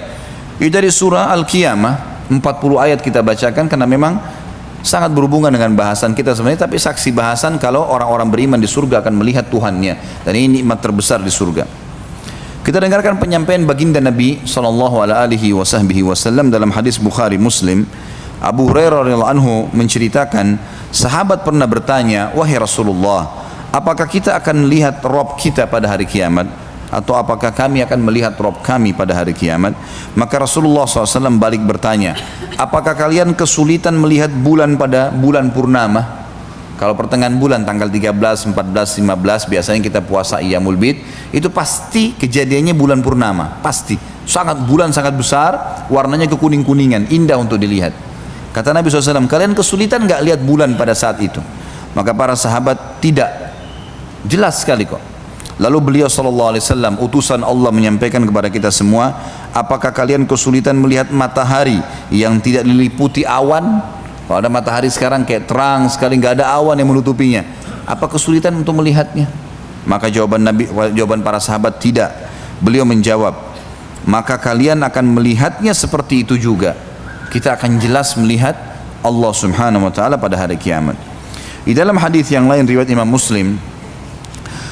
Itu dari surah Al-Qiyamah, 40 ayat kita bacakan karena memang sangat berhubungan dengan bahasan kita sebenarnya, tapi saksi bahasan kalau orang-orang beriman di surga akan melihat Tuhannya, dan ini nikmat terbesar di surga. Kita dengarkan penyampaian baginda Nabi SAW dalam hadis Bukhari Muslim. Abu Hurairah radhiyallahu anhu menceritakan, sahabat pernah bertanya, "Wahai Rasulullah, apakah kita akan melihat Rabb kita pada hari kiamat? Atau apakah kami akan melihat Rabb kami pada hari kiamat? Maka Rasulullah SAW balik bertanya, apakah kalian kesulitan melihat bulan pada bulan purnama? Kalau pertengahan bulan tanggal 13, 14, 15 biasanya kita puasa Iyamul Bid, itu pasti kejadiannya bulan purnama, pasti. Bulan sangat besar, warnanya kekuning-kuningan, indah untuk dilihat. Kata Nabi SAW, kalian kesulitan gak lihat bulan pada saat itu? Maka para sahabat, tidak. Jelas sekali kok. Lalu beliau SAW, utusan Allah menyampaikan kepada kita semua, apakah kalian kesulitan melihat matahari yang tidak diliputi awan? Kalau ada matahari sekarang kayak terang sekali, nggak ada awan yang menutupinya. Apa kesulitan untuk melihatnya? Maka jawaban para sahabat tidak. Beliau menjawab, maka kalian akan melihatnya seperti itu juga. Kita akan jelas melihat Allah Subhanahu wa taala pada hari kiamat. Di dalam hadis yang lain riwayat Imam Muslim,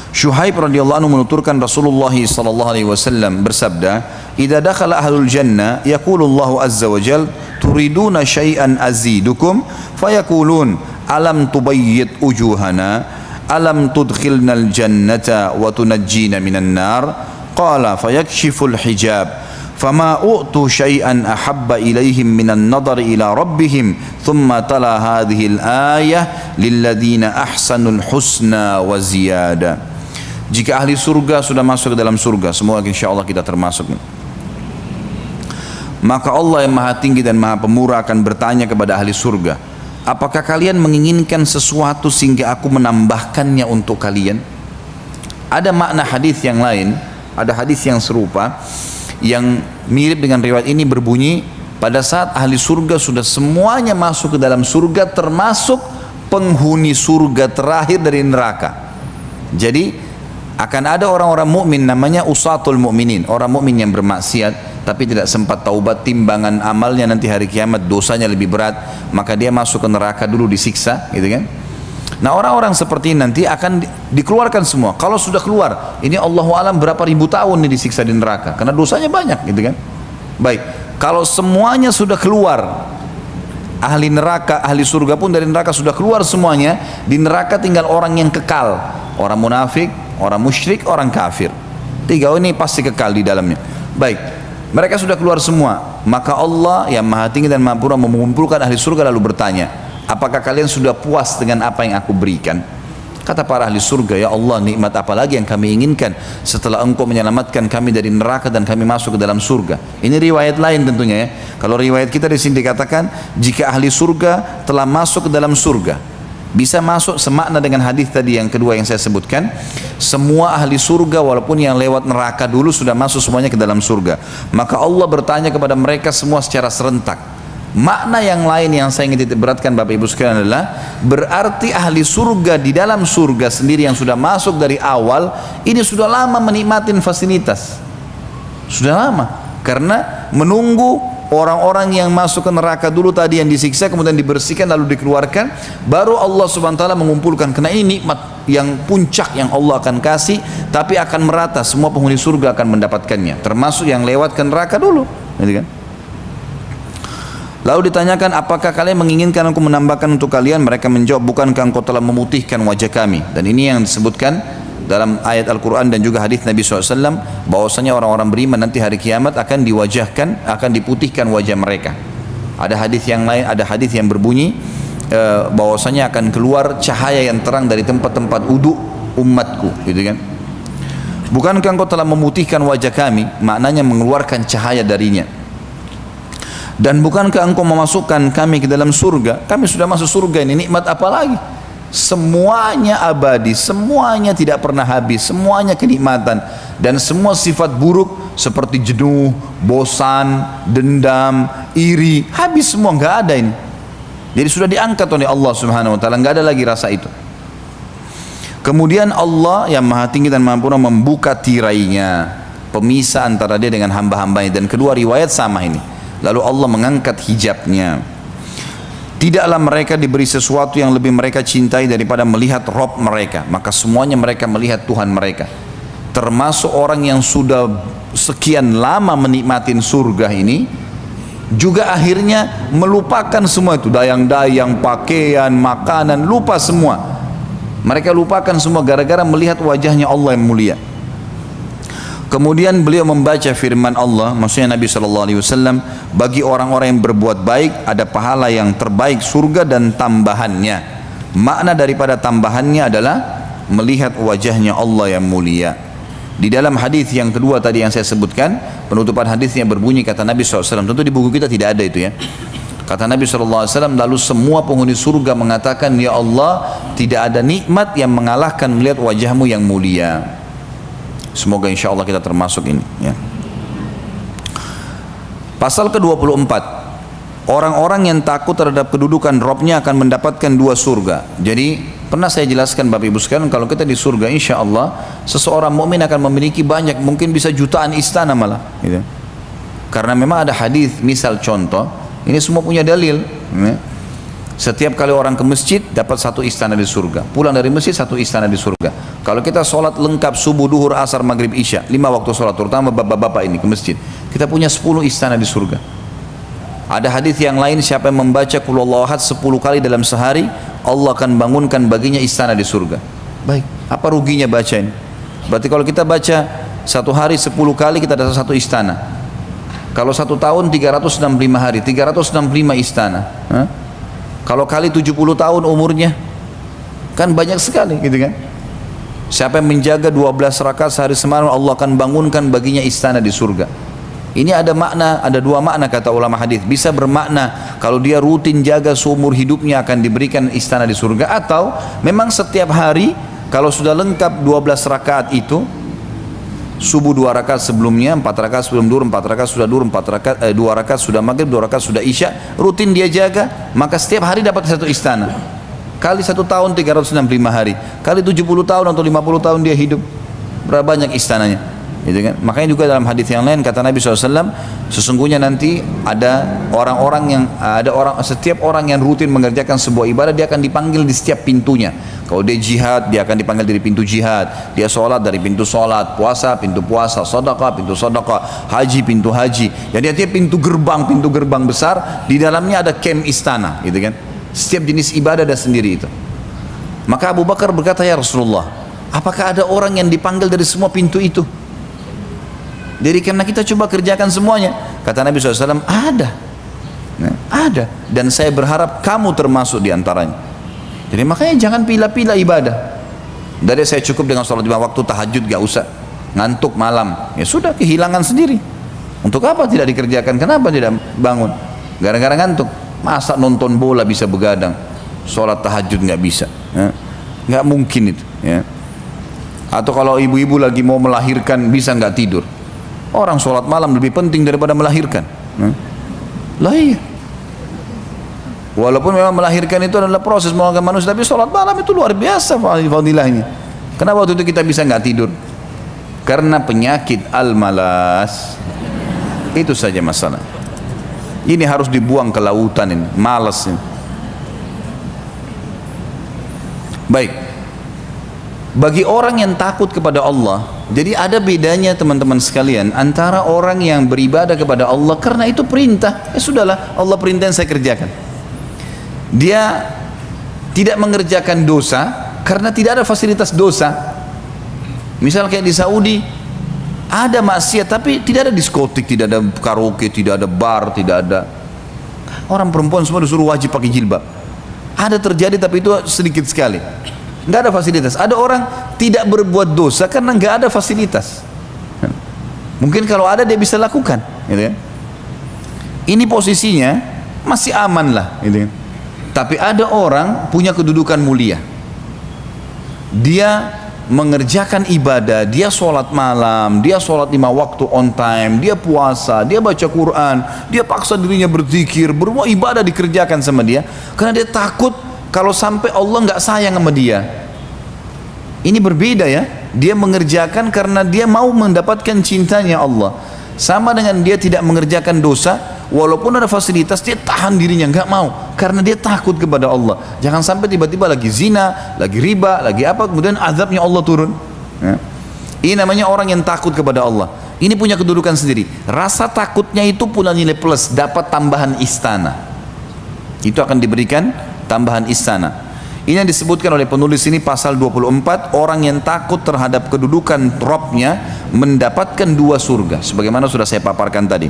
Syuhaib radhiyallahu anhu menuturkan Rasulullah sallallahu alaihi wasallam bersabda, "Idza dakhala ahlul jannah yaqulu Allah azza wa jalla, turiduna syai'an azidukum?" Fayaqulun, "Alam tubayyid wujuhana? Alam tudkhilnal jannata wa tunajjina minan nar?" Qala fayakshiful hijab. Fama u'tu syai'an ahabba ilaihim minan nadari ila rabbihim thumma tala hadhil ayah lilladhina ahsanul husna wa ziyada. Jika ahli surga sudah masuk ke dalam surga, semoga insyaallah kita termasuk, maka Allah yang maha tinggi dan maha pemurah akan bertanya kepada ahli surga, apakah kalian menginginkan sesuatu sehingga aku menambahkannya untuk kalian? Ada makna hadis yang lain, ada hadis yang serupa yang mirip dengan riwayat ini berbunyi, pada saat ahli surga sudah semuanya masuk ke dalam surga termasuk penghuni surga terakhir dari neraka. Jadi akan ada orang-orang mukmin namanya usatul mukminin, orang mukmin yang bermaksiat tapi tidak sempat taubat, timbangan amalnya nanti hari kiamat dosanya lebih berat, maka dia masuk ke neraka dulu disiksa, gitu kan. Nah, orang-orang seperti ini nanti akan dikeluarkan semua. Kalau sudah keluar, ini Allahu alam berapa ribu tahun nih disiksa di neraka karena dosanya banyak, gitu kan. Baik, kalau semuanya sudah keluar, ahli neraka, ahli surga pun dari neraka sudah keluar semuanya, di neraka tinggal orang yang kekal, orang munafik, orang musyrik, orang kafir. Tiga ini pasti kekal di dalamnya. Baik, mereka sudah keluar semua, maka Allah yang maha tinggi dan maha purah mengumpulkan ahli surga lalu bertanya, apakah kalian sudah puas dengan apa yang aku berikan? Kata para ahli surga, ya Allah, nikmat apa lagi yang kami inginkan setelah engkau menyelamatkan kami dari neraka dan kami masuk ke dalam surga. Ini riwayat lain tentunya ya. Kalau riwayat kita di sini dikatakan, jika ahli surga telah masuk ke dalam surga, bisa masuk semakna dengan hadis tadi yang kedua yang saya sebutkan. Semua ahli surga walaupun yang lewat neraka dulu sudah masuk semuanya ke dalam surga. Maka Allah bertanya kepada mereka semua secara serentak. Makna yang lain yang saya ingin titik beratkan Bapak Ibu sekalian adalah, berarti ahli surga di dalam surga sendiri yang sudah masuk dari awal ini sudah lama menikmati fasilitas, sudah lama, karena menunggu orang-orang yang masuk ke neraka dulu tadi yang disiksa kemudian dibersihkan lalu dikeluarkan, baru Allah subhanahu wa ta'ala mengumpulkan. Karena ini nikmat yang puncak yang Allah akan kasih, tapi akan merata, semua penghuni surga akan mendapatkannya, termasuk yang lewat ke neraka dulu, gitu kan. Lalu ditanyakan, apakah kalian menginginkan aku menambahkan untuk kalian? Mereka menjawab, bukankah engkau telah memutihkan wajah kami? Dan ini yang disebutkan dalam ayat Al-Quran dan juga hadis Nabi SAW, bahwasanya orang-orang beriman nanti hari kiamat akan diwajahkan, akan diputihkan wajah mereka. Ada hadis yang lain, ada hadis yang berbunyi bahwasanya akan keluar cahaya yang terang dari tempat-tempat uduk umatku, gitu kan. Bukankah engkau telah memutihkan wajah kami? Maknanya mengeluarkan cahaya darinya. Dan bukankah engkau memasukkan kami ke dalam surga? Kami sudah masuk surga, ini nikmat apa lagi? Semuanya abadi, semuanya tidak pernah habis, semuanya kenikmatan. Dan semua sifat buruk seperti jenuh, bosan, dendam, iri, habis semua, nggak ada ini. Jadi sudah diangkat oleh Allah Subhanahu wa ta'ala, nggak ada lagi rasa itu. Kemudian Allah yang maha tinggi dan maha purna membuka tirainya, pemisah antara dia dengan hamba-hambanya, dan kedua riwayat sama ini. Lalu Allah mengangkat hijabnya. Tidaklah mereka diberi sesuatu yang lebih mereka cintai daripada melihat Rabb mereka. Maka semuanya mereka melihat Tuhan mereka. Termasuk orang yang sudah sekian lama menikmatin surga ini, juga akhirnya melupakan semua itu, dayang-dayang, pakaian, makanan, lupa semua. Mereka lupakan semua gara-gara melihat wajahnya Allah yang mulia. Kemudian beliau membaca firman Allah, maksudnya Nabi SAW, bagi orang-orang yang berbuat baik ada pahala yang terbaik surga dan tambahannya. Makna daripada tambahannya adalah melihat wajahnya Allah yang mulia. Di dalam hadis yang kedua tadi yang saya sebutkan, penutupan hadisnya berbunyi kata Nabi SAW, tentu di buku kita tidak ada itu ya. Kata Nabi SAW, lalu semua penghuni surga mengatakan, ya Allah, tidak ada nikmat yang mengalahkan melihat wajahmu yang mulia. Semoga insya Allah kita termasuk ini ya. Pasal ke-24, orang-orang yang takut terhadap kedudukan Robnya akan mendapatkan 2 surga. Jadi pernah saya jelaskan Bapak Ibu sekalian, kalau kita di surga insya Allah seseorang mukmin akan memiliki banyak, mungkin bisa jutaan istana malah gitu. Karena memang ada hadis, misal contoh, ini semua punya dalil ya. Setiap kali orang ke masjid dapat 1 istana di surga, pulang dari masjid 1 istana di surga. Kalau kita sholat lengkap subuh, duhur, asar, maghrib, isya, 5 waktu sholat, terutama bapak-bapak ini ke masjid, kita punya 10 istana di surga. Ada hadis yang lain, siapa yang membaca Qul Huwallahu Ahad 10 kali dalam sehari, Allah akan bangunkan baginya istana di surga. Baik, apa ruginya baca ini? Berarti kalau kita baca 1 hari 10 kali kita ada 1 istana. Kalau 1 tahun 365 hari, 365 istana. Kalau kali 70 tahun umurnya, kan banyak sekali gitu kan. Siapa yang menjaga 12 rakaat sehari semalam, Allah akan bangunkan baginya istana di surga. Ini ada makna, ada 2 makna kata ulama hadis. Bisa bermakna kalau dia rutin jaga seumur hidupnya akan diberikan istana di surga, atau memang setiap hari kalau sudah lengkap 12 rakaat itu, subuh 2 rakaat sebelumnya, 4 rakaat sebelum duhur, 4 rakaat sudah duhur, 2 rakaat sudah maghrib, 2 rakaat sudah isya, rutin dia jaga, maka setiap hari dapat 1 istana. Kali 1 tahun 365 hari, kali 70 tahun atau 50 tahun dia hidup, berapa banyak istananya gitu kan. Makanya juga dalam hadis yang lain kata Nabi SAW, sesungguhnya nanti ada orang-orang yang setiap orang yang rutin mengerjakan sebuah ibadah, dia akan dipanggil di setiap pintunya. Kalau dia jihad, dia akan dipanggil dari pintu jihad, dia sholat dari pintu sholat, puasa pintu puasa, sedekah pintu sedekah, haji pintu haji. Jadi artinya pintu gerbang besar, di dalamnya ada camp istana gitu kan. Setiap jenis ibadah ada sendiri itu. Maka Abu Bakar berkata, ya Rasulullah, apakah ada orang yang dipanggil dari semua pintu itu? Jadi karena kita coba kerjakan semuanya. Kata Nabi SAW, ada. Ada. Dan saya berharap kamu termasuk diantaranya. Jadi makanya jangan pilih-pilih ibadah. Dari saya cukup dengan sholat 5 waktu, tahajud gak usah. Ngantuk malam, ya sudah, kehilangan sendiri. Untuk apa tidak dikerjakan? Kenapa tidak bangun? Gara-gara ngantuk. Masa nonton bola bisa begadang, sholat tahajud nggak bisa ya? Nggak mungkin itu ya. Atau kalau ibu-ibu lagi mau melahirkan, bisa nggak tidur? Orang sholat malam lebih penting daripada melahirkan ya? Lah iya, walaupun memang melahirkan itu adalah proses melahirkan manusia, tapi sholat malam itu luar biasa fadilahnya. Kenapa waktu itu kita bisa nggak tidur? Karena penyakit al-malas. Itu saja masalah. Ini harus dibuang ke lautan ini, malas ini. Baik. Bagi orang yang takut kepada Allah, jadi ada bedanya teman-teman sekalian antara orang yang beribadah kepada Allah karena itu perintah, ya sudahlah, Allah perintah saya kerjakan. Dia tidak mengerjakan dosa karena tidak ada fasilitas dosa. Misal kayak di Saudi, ada maksiat tapi tidak ada diskotik, tidak ada karaoke, tidak ada bar, tidak ada. Orang perempuan semua disuruh wajib pakai jilbab. Ada terjadi tapi itu sedikit sekali. Nggak ada fasilitas. Ada orang tidak berbuat dosa karena nggak ada fasilitas. Mungkin kalau ada dia bisa lakukan, gitu kan? Ini posisinya masih aman lah, gitu kan? Tapi ada orang punya kedudukan mulia. Dia mengerjakan ibadah, dia sholat malam, dia sholat 5 waktu on time, dia puasa, dia baca Quran, dia paksa dirinya berzikir, berbuat ibadah dikerjakan sama dia, karena dia takut kalau sampai Allah nggak sayang sama dia. Ini berbeda ya, dia mengerjakan karena dia mau mendapatkan cintanya Allah. Sama dengan dia tidak mengerjakan dosa, walaupun ada fasilitas dia tahan dirinya, nggak mau karena dia takut kepada Allah. Jangan sampai tiba-tiba lagi zina, lagi riba, lagi apa, kemudian azabnya Allah turun ya. Ini namanya orang yang takut kepada Allah. Ini punya kedudukan sendiri. Rasa takutnya itu punya nilai plus, dapat tambahan istana. Itu akan diberikan tambahan istana. Ini yang disebutkan oleh penulis ini pasal 24, orang yang takut terhadap kedudukan Robnya mendapatkan 2 surga, sebagaimana sudah saya paparkan tadi.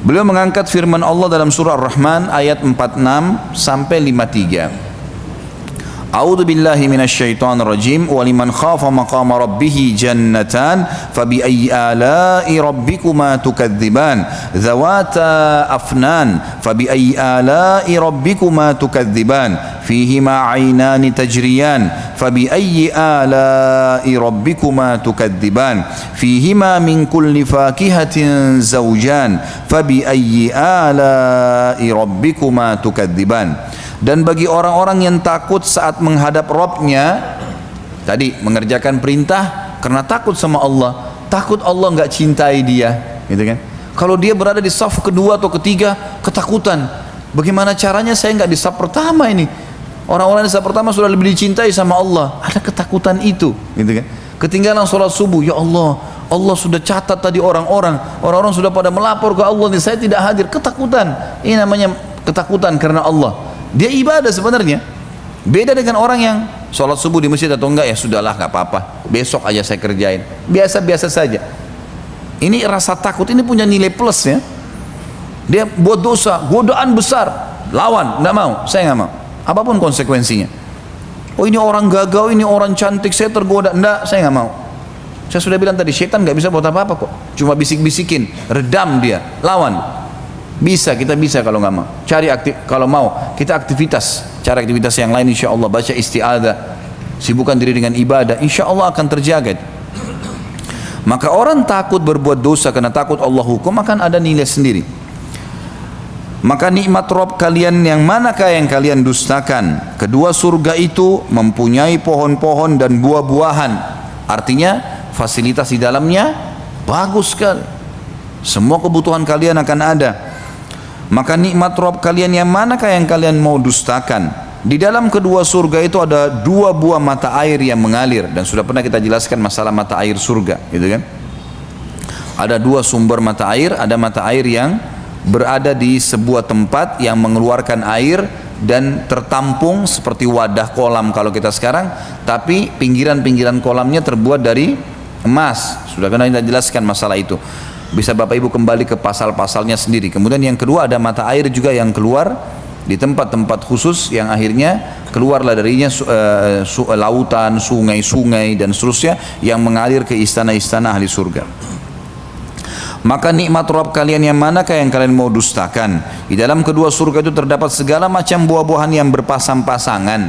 Beliau mengangkat firman Allah dalam surah Ar-Rahman ayat 46 sampai 53. A'udzu billahi minasyaitonir rajim wa liman khafa maqama rabbih jannatan fabiayyi ala'i rabbikuma tukadziban dzawata afnan fabiayyi ala'i rabbikuma tukadziban fihima 'ainani tajriyan fabiayyi ala'i rabbikuma tukadziban fihima min kulli fakihatin zawjan fabiayyi ala'i rabbikuma tukadziban. Dan bagi orang-orang yang takut saat menghadap Rabbnya, tadi mengerjakan perintah karena takut sama Allah, takut Allah nggak cintai dia, gitu kan? Kalau dia berada di saf kedua atau ketiga, ketakutan, bagaimana caranya saya nggak di saf pertama ini? Orang-orang di saf pertama sudah lebih dicintai sama Allah, ada ketakutan itu, gitu kan? Ketinggalan sholat subuh, ya Allah, Allah sudah catat tadi orang-orang sudah pada melapor ke Allah nih, saya tidak hadir, ketakutan. Ini namanya ketakutan karena Allah. Dia ibadah sebenarnya. Beda dengan orang yang sholat subuh di masjid atau enggak, ya sudahlah nggak apa-apa, besok aja saya kerjain, biasa-biasa saja. Ini rasa takut ini punya nilai plus ya. Dia buat dosa, godaan besar, lawan, nggak mau, saya nggak mau, apapun konsekuensinya. Oh ini orang gagal, ini orang cantik, saya tergoda, enggak, saya nggak mau. Saya sudah bilang tadi, setan nggak bisa buat apa-apa kok, cuma bisik-bisikin, redam dia, lawan. Bisa, kita bisa kalau nggak mau. Kalau mau, kita cari aktivitas yang lain, insya Allah, baca isti'adzah, sibukkan diri dengan ibadah, insya Allah akan terjaga. Maka orang takut berbuat dosa karena takut Allah hukum akan ada nilai sendiri. Maka nikmat Rabb kalian yang manakah yang kalian dustakan? Kedua surga itu mempunyai pohon-pohon dan buah-buahan. Artinya fasilitas di dalamnya bagus sekali. Semua kebutuhan kalian akan ada. Maka nikmat Rabb kalian yang manakah yang kalian mau dustakan? Di dalam kedua surga itu ada 2 buah mata air yang mengalir, dan sudah pernah kita jelaskan masalah mata air surga, gitu kan? Ada 2 sumber mata air, ada mata air yang berada di sebuah tempat yang mengeluarkan air dan tertampung seperti wadah kolam kalau kita sekarang, tapi pinggiran-pinggiran kolamnya terbuat dari emas. Sudah pernah kita jelaskan masalah itu. Bisa Bapak Ibu kembali ke pasal-pasalnya sendiri. Kemudian yang kedua ada mata air juga yang keluar di tempat-tempat khusus yang akhirnya keluarlah darinya lautan, sungai-sungai dan seterusnya yang mengalir ke istana-istana ahli surga. Maka nikmat Rabb kalian yang manakah yang kalian mau dustakan? Di dalam kedua surga itu terdapat segala macam buah-buahan yang berpasang-pasangan.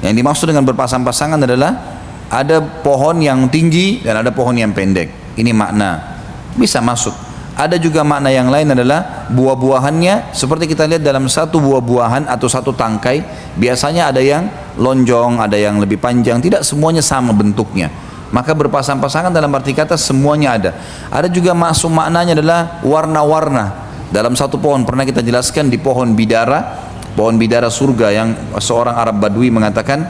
Yang dimaksud dengan berpasang-pasangan adalah ada pohon yang tinggi dan ada pohon yang pendek. Ini makna. Bisa masuk. Ada juga makna yang lain adalah buah-buahannya seperti kita lihat dalam satu buah-buahan atau satu tangkai, biasanya ada yang lonjong, ada yang lebih panjang, tidak semuanya sama bentuknya. Maka berpasang-pasangan dalam arti kata semuanya ada. Ada juga masuk maknanya adalah warna-warna. Dalam satu pohon pernah kita jelaskan di pohon bidara surga, yang seorang Arab Badui mengatakan,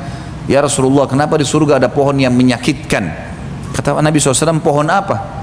ya Rasulullah, kenapa di surga ada pohon yang menyakitkan? Kata Nabi SAW, pohon apa?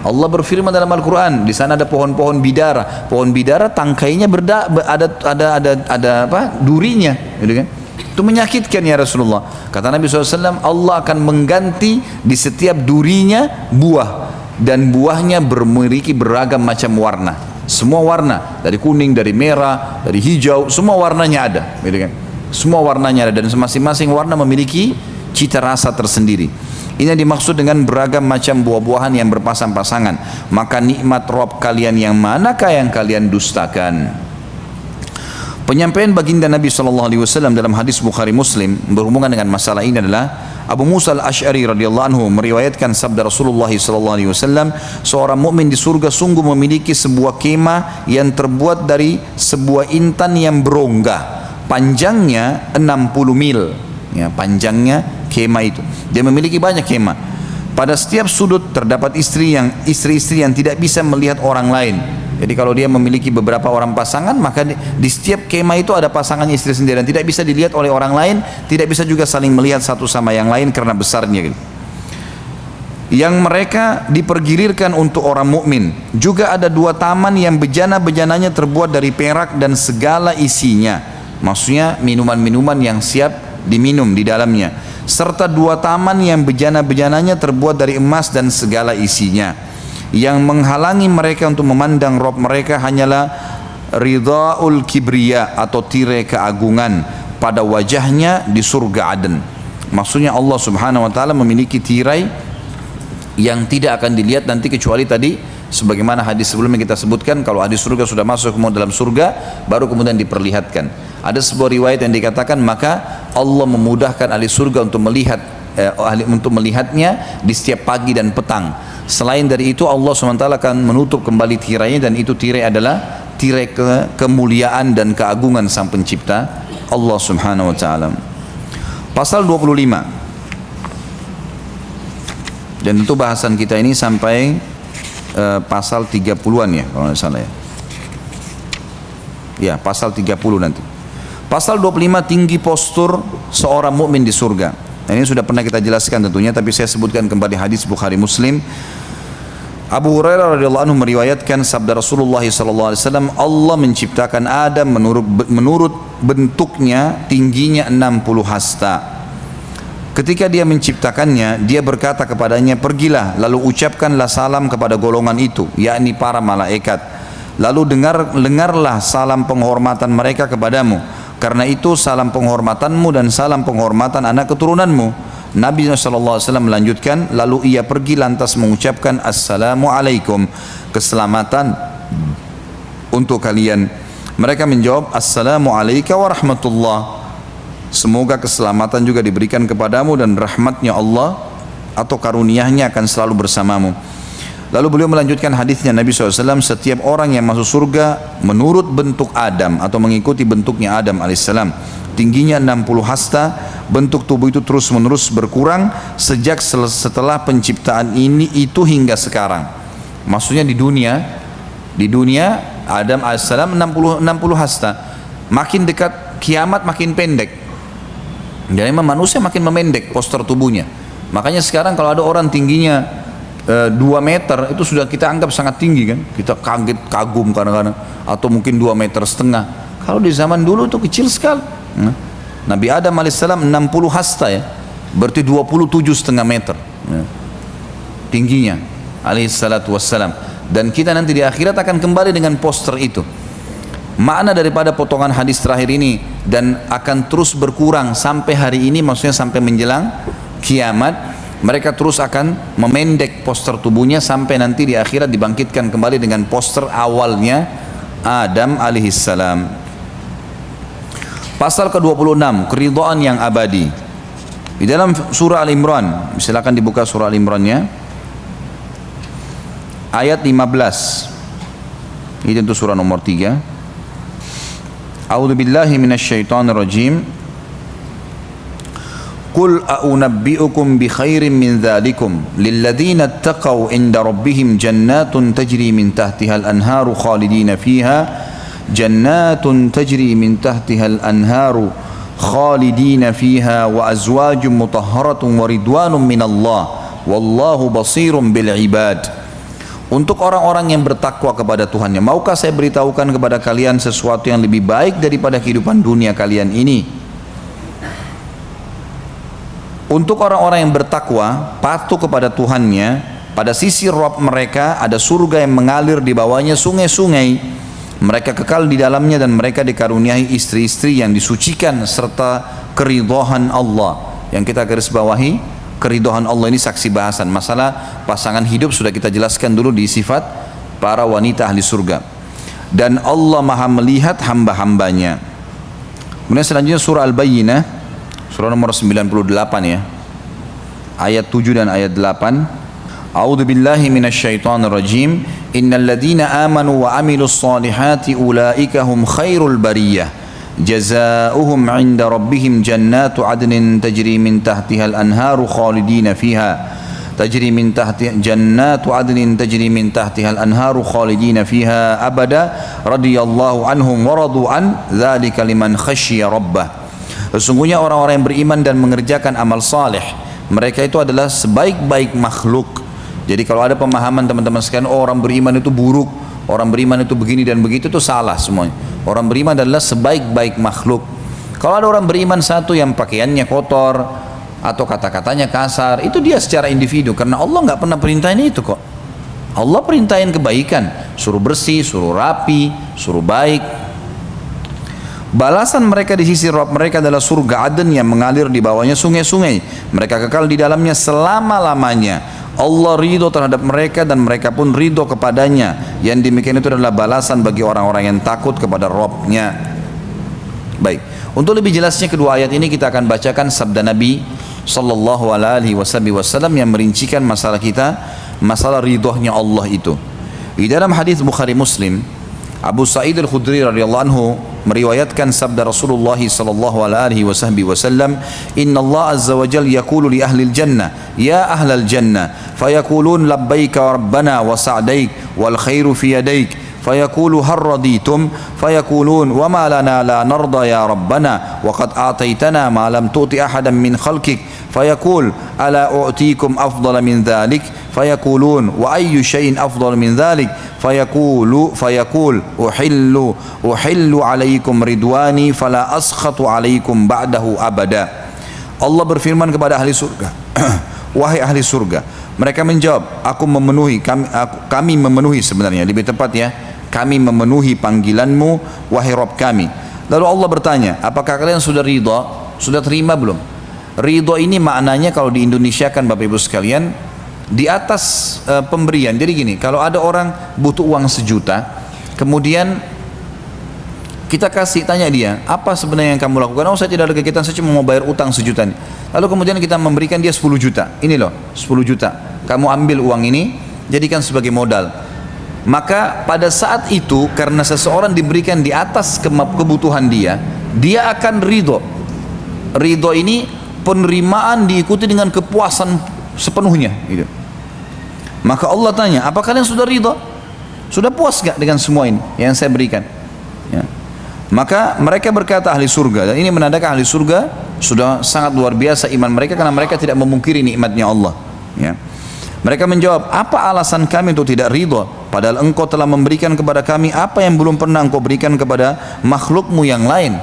Allah berfirman dalam Al-Quran, di sana ada pohon-pohon bidara. Pohon bidara tangkainya ada durinya, gitu kan? Itu menyakitkan ya Rasulullah. Kata Nabi SAW, Allah akan mengganti di setiap durinya buah, dan buahnya memiliki beragam macam warna. Semua warna, dari kuning, dari merah, dari hijau, semua warnanya ada, gitu kan? Semua warnanya ada, dan masing-masing warna memiliki cita rasa tersendiri. Ini yang dimaksud dengan beragam macam buah-buahan yang berpasang-pasangan. Maka nikmat Rabb kalian yang manakah yang kalian dustakan? Penyampaian baginda Nabi SAW dalam hadis Bukhari Muslim berhubungan dengan masalah ini adalah Abu Musa al-Ash'ari radhiyallahu anhu meriwayatkan sabda Rasulullah SAW, seorang mukmin di surga sungguh memiliki sebuah kemah yang terbuat dari sebuah intan yang berongga, panjangnya 60 mil. Ya, panjangnya kemah itu. Dia memiliki banyak kemah. Pada setiap sudut terdapat istri-istri yang tidak bisa melihat orang lain. Jadi kalau dia memiliki beberapa orang pasangan, maka di setiap kemah itu ada pasangannya istri sendiri dan tidak bisa dilihat oleh orang lain, tidak bisa juga saling melihat satu sama yang lain karena besarnya gitu. Yang mereka dipergilirkan untuk orang mukmin. Juga ada 2 taman yang bejana-bejananya terbuat dari perak dan segala isinya. Maksudnya minuman-minuman yang siap diminum di dalamnya. Serta 2 taman yang bejana-bejananya terbuat dari emas dan segala isinya. Yang menghalangi mereka untuk memandang Rabb mereka hanyalah ridhaul kibriya atau tirai keagungan pada wajahnya di surga Aden. Maksudnya Allah subhanahu wa ta'ala memiliki tirai yang tidak akan dilihat nanti kecuali tadi sebagaimana hadis sebelumnya kita sebutkan, kalau ahli surga sudah masuk kemudian dalam surga baru kemudian diperlihatkan. Ada sebuah riwayat yang dikatakan maka Allah memudahkan ahli surga untuk melihatnya di setiap pagi dan petang. Selain dari itu Allah SWT akan menutup kembali tirainya, dan itu tirai adalah tirai kemuliaan dan keagungan Sang Pencipta Allah subhanahu wa ta'ala. Pasal 25, dan tentu bahasan kita ini sampai pasal 30-an ya kalau tidak salah ya. Ya, pasal 30 nanti. Pasal 25, tinggi postur seorang mukmin di surga. Nah, ini sudah pernah kita jelaskan tentunya, tapi saya sebutkan kembali hadis Bukhari Muslim. Abu Hurairah radhiyallahu anhu meriwayatkan sabda Rasulullah sallallahu alaihi wasallam, Allah menciptakan Adam menurut bentuknya tingginya 60 hasta. Ketika dia menciptakannya, dia berkata kepadanya, pergilah lalu ucapkanlah salam kepada golongan itu, yakni para malaikat. Lalu dengarlah salam penghormatan mereka kepadamu. Karena itu salam penghormatanmu dan salam penghormatan anak keturunanmu. Nabi SAW melanjutkan, lalu ia pergi lantas mengucapkan Assalamualaikum, keselamatan untuk kalian. Mereka menjawab, Assalamualaikum warahmatullah, semoga keselamatan juga diberikan kepadamu dan rahmatnya Allah atau karunia-Nya akan selalu bersamamu. Lalu beliau melanjutkan hadisnya Nabi SAW, setiap orang yang masuk surga menurut bentuk Adam atau mengikuti bentuknya Adam alaihissalam, tingginya 60 hasta, bentuk tubuh itu terus menerus berkurang sejak setelah penciptaan ini itu hingga sekarang. Maksudnya di dunia Adam alaihissalam 60 hasta, makin dekat kiamat makin pendek. Dan memang manusia makin memendek postur tubuhnya. Makanya sekarang kalau ada orang tingginya 2 meter itu sudah kita anggap sangat tinggi kan, kita kaget kagum kadang-kadang, atau mungkin 2,5 meter. Kalau di zaman dulu itu kecil sekali. Nabi Adam alaihissalam 60 hasta ya, berarti 27,5 meter tingginya alaihissalatu wassalam. Dan kita nanti di akhirat akan kembali dengan poster itu. Makna daripada potongan hadis terakhir ini, dan akan terus berkurang sampai hari ini, maksudnya sampai menjelang kiamat. Mereka terus akan memendek poster tubuhnya sampai nanti di akhirat dibangkitkan kembali dengan poster awalnya Adam alaihissalam. Pasal ke-26, keridhaan yang abadi. Di dalam surah Al-Imran, silakan dibuka surah Al-Imran-nya, ayat 15. Ini tentu surah nomor 3. A'udzubillahi minasyaitonirrajim. Qul a'unabbi'ukum bi khairin min dhalikum lilladhina ittaqaw inda rabbihim jannatun tajri min tahtiha al-anharu khalidina fiha jannatun tajri min tahtiha al-anharu khalidina fiha wa azwajun mutahharatun wa ridwanun minallah wallahu basirun bil ibad. Untuk orang-orang yang bertakwa kepada Tuhannya, maukah saya beritahukan kepada kalian sesuatu yang lebih baik daripada kehidupan dunia kalian ini? Untuk orang-orang yang bertakwa, patuh kepada Tuhannya, pada sisi Rabb mereka ada surga yang mengalir di bawahnya sungai-sungai. Mereka kekal di dalamnya dan mereka dikaruniai istri-istri yang disucikan serta keridhaan Allah. Yang kita garis bawahi, keridhaan Allah ini saksi bahasan. Masalah pasangan hidup sudah kita jelaskan dulu di sifat para wanita ahli surga. Dan Allah maha melihat hamba-hambanya. Kemudian selanjutnya surah Al-Bayyinah, surah nomor 98 ya, ayat 7 dan ayat 8. A'udzu billahi minasyaitonir rajim. Innal ladzina amanu wa amilus solihati ulaika hum khairul bariyah. Jazaohum 'inda rabbihim jannatu 'adnin tajri min tahtiha al-anharu khalidina fiha. Tajri min tahtiha jannatu 'adnin tajri min tahtiha al-anharu khalidina fiha abada radhiyallahu anhum wa radu an dzalika liman khasyiya rabbah. Sesungguhnya orang-orang yang beriman dan mengerjakan amal saleh, mereka itu adalah sebaik-baik makhluk. Jadi kalau ada pemahaman teman-teman sekalian, oh orang beriman itu buruk, orang beriman itu begini dan begitu, itu salah semuanya. Orang beriman adalah sebaik-baik makhluk. Kalau ada orang beriman satu yang pakaiannya kotor atau kata-katanya kasar, itu dia secara individu, karena Allah nggak pernah perintahin itu kok. Allah perintahin kebaikan, suruh bersih, suruh rapi, suruh baik. Balasan mereka di sisi Rabb mereka adalah surga Aden yang mengalir di bawahnya sungai-sungai. Mereka kekal di dalamnya selama-lamanya. Allah ridho terhadap mereka dan mereka pun ridho kepadanya. Yang demikian itu adalah balasan bagi orang-orang yang takut kepada Rabb-nya. Baik, untuk lebih jelasnya kedua ayat ini kita akan bacakan sabda Nabi sallallahu alaihi wasallam yang merincikan masalah kita, masalah ridhonya Allah itu. Di dalam hadis Bukhari Muslim, Abu Sa'id Al-Khudri radhiyallahu anhu meriwayatkan sabda Rasulullah sallallahu alaihi wasallam, "Inna Allah azza wa jalla yaqulu li ahli al-jannah, ya ahlal jannah, fayaqulun labbaika rabbana wa sa'daik wal khairu fi yadaik." فيقول هل رضيتم فيقولون وما لنا لا نرضى يا ربنا وقد أعطيتنا ما لم تؤت أحدا من خلقك فيقول ألا أعطيكم أفضل من ذلك فيقولون وأي شيء أفضل من ذلك فيقول أحل عليكم رضواني فلا أسخط عليكم بعده أبدا. Allah berfirman kepada ahli surga, wahai ahli surga. Mereka menjawab, kami memenuhi, sebenarnya lebih tepat ya, kami memenuhi panggilanmu wahai Rabb kami. Lalu Allah bertanya, apakah kalian sudah ridha? Sudah terima belum? Ridha ini maknanya kalau di Indonesia kan Bapak Ibu sekalian, di atas pemberian. Jadi gini, kalau ada orang butuh uang 1 juta, kemudian kita tanya dia, apa sebenarnya yang kamu lakukan? Oh, saya tidak ada kegiatan, saya cuma mau bayar utang 1 juta. Lalu kemudian kita memberikan dia 10 juta. Ini loh, 10 juta. Kamu ambil uang ini, jadikan sebagai modal. Maka pada saat itu, karena seseorang diberikan di atas kebutuhan dia akan ridho. Ridho ini penerimaan diikuti dengan kepuasan sepenuhnya. Gitu. Maka Allah tanya, apa kalian sudah ridho? Sudah puas gak dengan semua ini yang saya berikan? Ya. Maka mereka berkata ahli surga, dan ini menandakan ahli surga sudah sangat luar biasa iman mereka, karena mereka tidak memungkiri nikmatnya Allah. Ya. Mereka menjawab, apa alasan kami untuk tidak ridho? Padahal engkau telah memberikan kepada kami apa yang belum pernah engkau berikan kepada makhlukmu yang lain.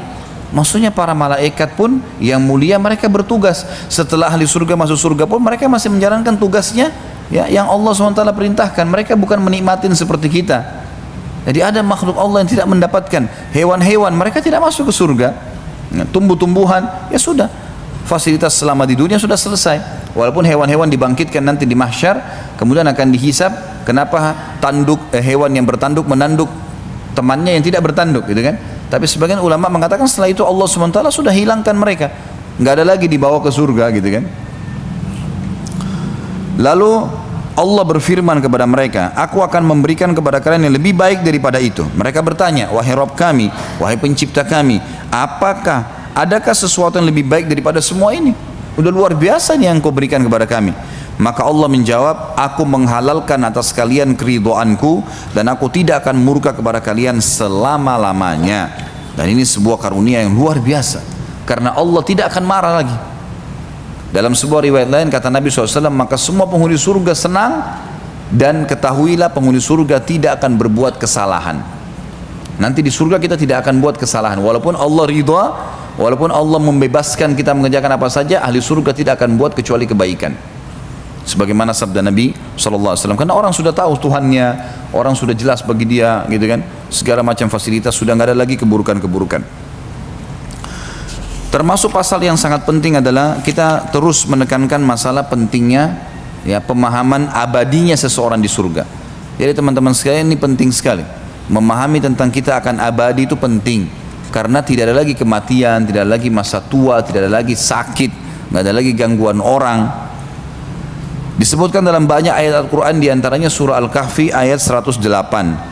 Maksudnya para malaikat pun yang mulia mereka bertugas. Setelah ahli surga masuk surga pun mereka masih menjalankan tugasnya ya, yang Allah SWT perintahkan. Mereka bukan menikmatin seperti kita. Jadi ada makhluk Allah yang tidak mendapatkan. Hewan-hewan mereka tidak masuk ke surga. Tumbuh-tumbuhan ya sudah, fasilitas selama di dunia sudah selesai. Walaupun hewan-hewan dibangkitkan nanti di mahsyar, kemudian akan dihisab. Kenapa hewan yang bertanduk menanduk temannya yang tidak bertanduk, gitu kan? Tapi sebagian ulama mengatakan setelah itu Allah SWT sudah hilangkan mereka, nggak ada lagi dibawa ke surga, gitu kan? Lalu Allah berfirman kepada mereka, aku akan memberikan kepada kalian yang lebih baik daripada itu. Mereka bertanya, wahai Rabb kami, wahai pencipta kami, adakah sesuatu yang lebih baik daripada semua ini? Udah luar biasa nih yang kau berikan kepada kami. Maka Allah menjawab, aku menghalalkan atas kalian keridhoanku dan aku tidak akan murka kepada kalian selama-lamanya. Dan ini sebuah karunia yang luar biasa, karena Allah tidak akan marah lagi. Dalam sebuah riwayat lain kata Nabi SAW, maka semua penghuni surga senang, dan ketahuilah penghuni surga tidak akan berbuat kesalahan. Nanti di surga kita tidak akan buat kesalahan, walaupun Allah ridha, walaupun Allah membebaskan kita mengerjakan apa saja, ahli surga tidak akan buat kecuali kebaikan. Sebagaimana sabda Nabi SAW, karena orang sudah tahu Tuhannya, orang sudah jelas bagi dia, gitu kan, segala macam fasilitas, sudah nggak ada lagi keburukan-keburukan. Termasuk pasal yang sangat penting adalah kita terus menekankan masalah pentingnya ya pemahaman abadinya seseorang di surga. Jadi teman-teman sekalian, ini penting sekali. Memahami tentang kita akan abadi itu penting, karena tidak ada lagi kematian, tidak ada lagi masa tua, tidak ada lagi sakit, nggak ada lagi gangguan orang. Disebutkan dalam banyak ayat Al-Quran, diantaranya surah Al-Kahfi ayat 108.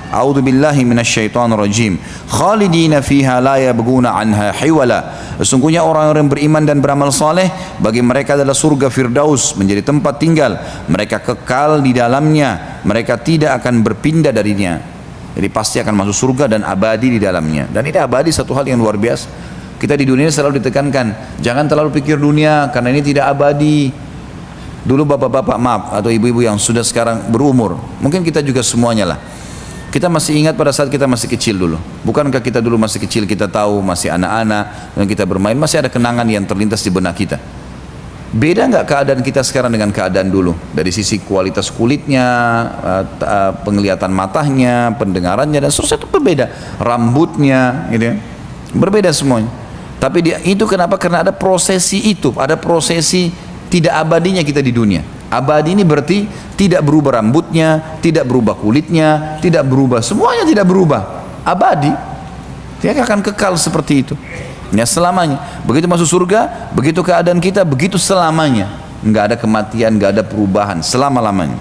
A'udzu billahi minasyaitonir rajim. Khalidina fiha la yabghuna anha hiwala. Sesungguhnya orang-orang beriman dan beramal saleh, bagi mereka adalah surga Firdaus menjadi tempat tinggal. Mereka kekal di dalamnya, mereka tidak akan berpindah darinya. Jadi pasti akan masuk surga dan abadi di dalamnya. Dan ini abadi satu hal yang luar biasa. Kita di dunia selalu ditekankan, jangan terlalu pikir dunia karena ini tidak abadi. Dulu bapak-bapak maaf atau ibu-ibu yang sudah sekarang berumur, mungkin kita juga semuanya lah, Kita masih ingat pada saat kita masih kecil dulu. Bukankah kita dulu masih kecil, kita tahu masih anak-anak dan kita bermain, masih ada kenangan yang terlintas di benak kita. Beda nggak keadaan kita sekarang dengan keadaan dulu? Dari sisi kualitas kulitnya, penglihatan matanya, pendengarannya dan seterusnya itu berbeda. Rambutnya, gitu ya, berbeda semuanya. Tapi itu kenapa? Karena ada prosesi itu, ada prosesi tidak abadinya kita di dunia. Abadi ini berarti tidak berubah rambutnya, tidak berubah kulitnya, tidak berubah, semuanya tidak berubah. Abadi, dia akan kekal seperti itu. Ya selamanya. Begitu masuk surga, begitu keadaan kita, begitu selamanya. Nggak ada kematian, nggak ada perubahan, selama-lamanya.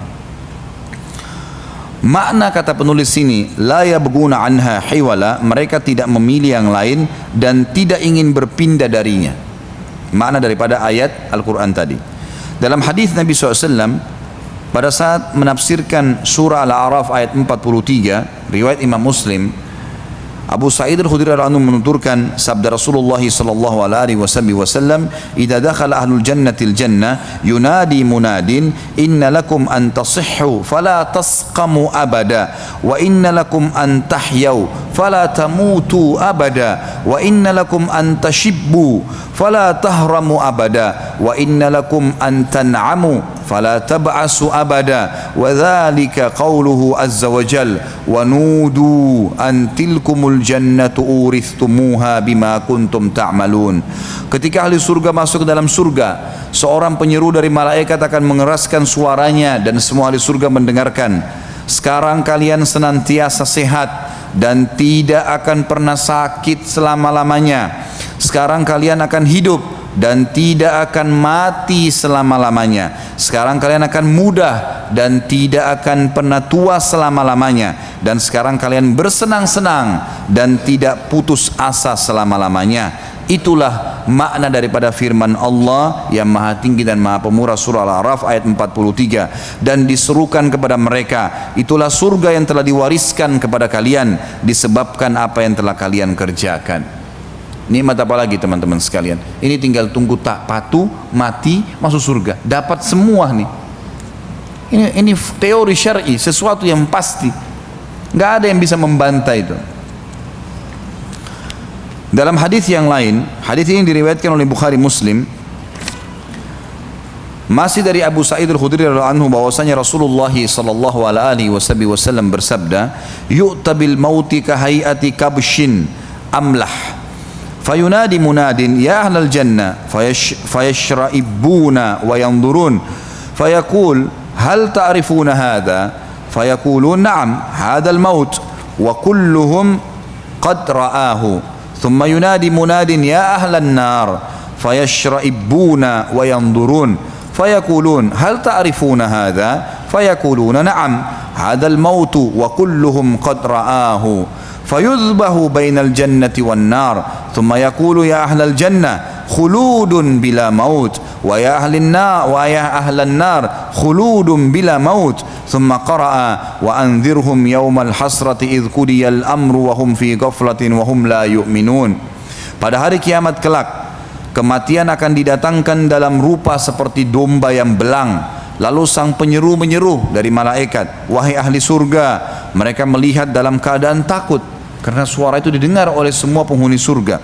Makna kata penulis sini, la yabghuna anha hiwala, mereka tidak memilih yang lain dan tidak ingin berpindah darinya. Makna daripada ayat Al-Quran tadi. Dalam hadis Nabi SAW pada saat menafsirkan surah Al-A'raf ayat 43, riwayat Imam Muslim, Abu Sa'id Al-Khudri radhiyallahu anhu menuturkan sabda Rasulullah sallallahu alaihi wasallam, "Idza dakhala ahlul jannati al-jannah yunadi munadin inna lakum an tasihhu fala tasqamu abada wa inna lakum an tahyau fala tamutu abada wa inna lakum an tashibbu fala tahramu abada wa inna lakum an tan'amu fala tab'asu abada wa dhalika qawluhu azza wa jal wa nudu an tilkumul jannatu urithumuha bima kuntum ta'malun." Ketika ahli surga masuk ke dalam surga, seorang penyeru dari malaikat akan mengeraskan suaranya dan semua ahli surga mendengarkan. Sekarang kalian senantiasa sehat dan tidak akan pernah sakit selama-lamanya. Sekarang kalian akan hidup dan tidak akan mati selama-lamanya. Sekarang kalian akan muda dan tidak akan pernah tua selama-lamanya. Dan sekarang kalian bersenang-senang dan tidak putus asa selama-lamanya. Itulah makna daripada firman Allah yang maha tinggi dan maha pemurah, surah Al-A'raf ayat 43. Dan diserukan kepada mereka, itulah surga yang telah diwariskan kepada kalian disebabkan apa yang telah kalian kerjakan. Nikmat apa lagi teman-teman sekalian? Ini tinggal tunggu tak patuh, mati, masuk surga. Dapat semua nih. Ini teori syar'i, sesuatu yang pasti. Nggak ada yang bisa membantah itu. Dalam hadis yang lain, hadis ini diriwayatkan oleh Bukhari Muslim, masih dari Abu Sa'id Al-Khudri radhiyallahu anhu, bahwasanya Rasulullah sallallahu alaihi wasallam bersabda, "Yu'ta bil mauti ka hayati kabshin amlah." Fayunadi munadin ya ahlal jannah fayashra'ibuna wa yanzurun fayaqul hal ta'rifuna hadha fayaqulun na'am hadha al-maut wa kulluhum qad ra'ahu thumma yunadi munadin ya ahlan nar fayashra'ibuna wa yanzurun fayaqulun hal ta'rifuna hadha fayaquluna na'am hadha al-maut wa kulluhum qad ra'ahu فيذبح بين الجنة والنار ثم يقول يا أهل الجنة خلود بلا موت ويا أهل النار خلود بلا موت ثم قرأ وأنذرهم يوم الحسرة إذ قضي الأمر وهم في غفلة وهم لا يؤمنون. Pada hari kiamat kelak, kematian akan didatangkan dalam rupa seperti domba yang belang. Lalu sang penyeru menyeru dari malaikat, wahai ahli surga. Mereka melihat dalam keadaan takut karena suara itu didengar oleh semua penghuni surga.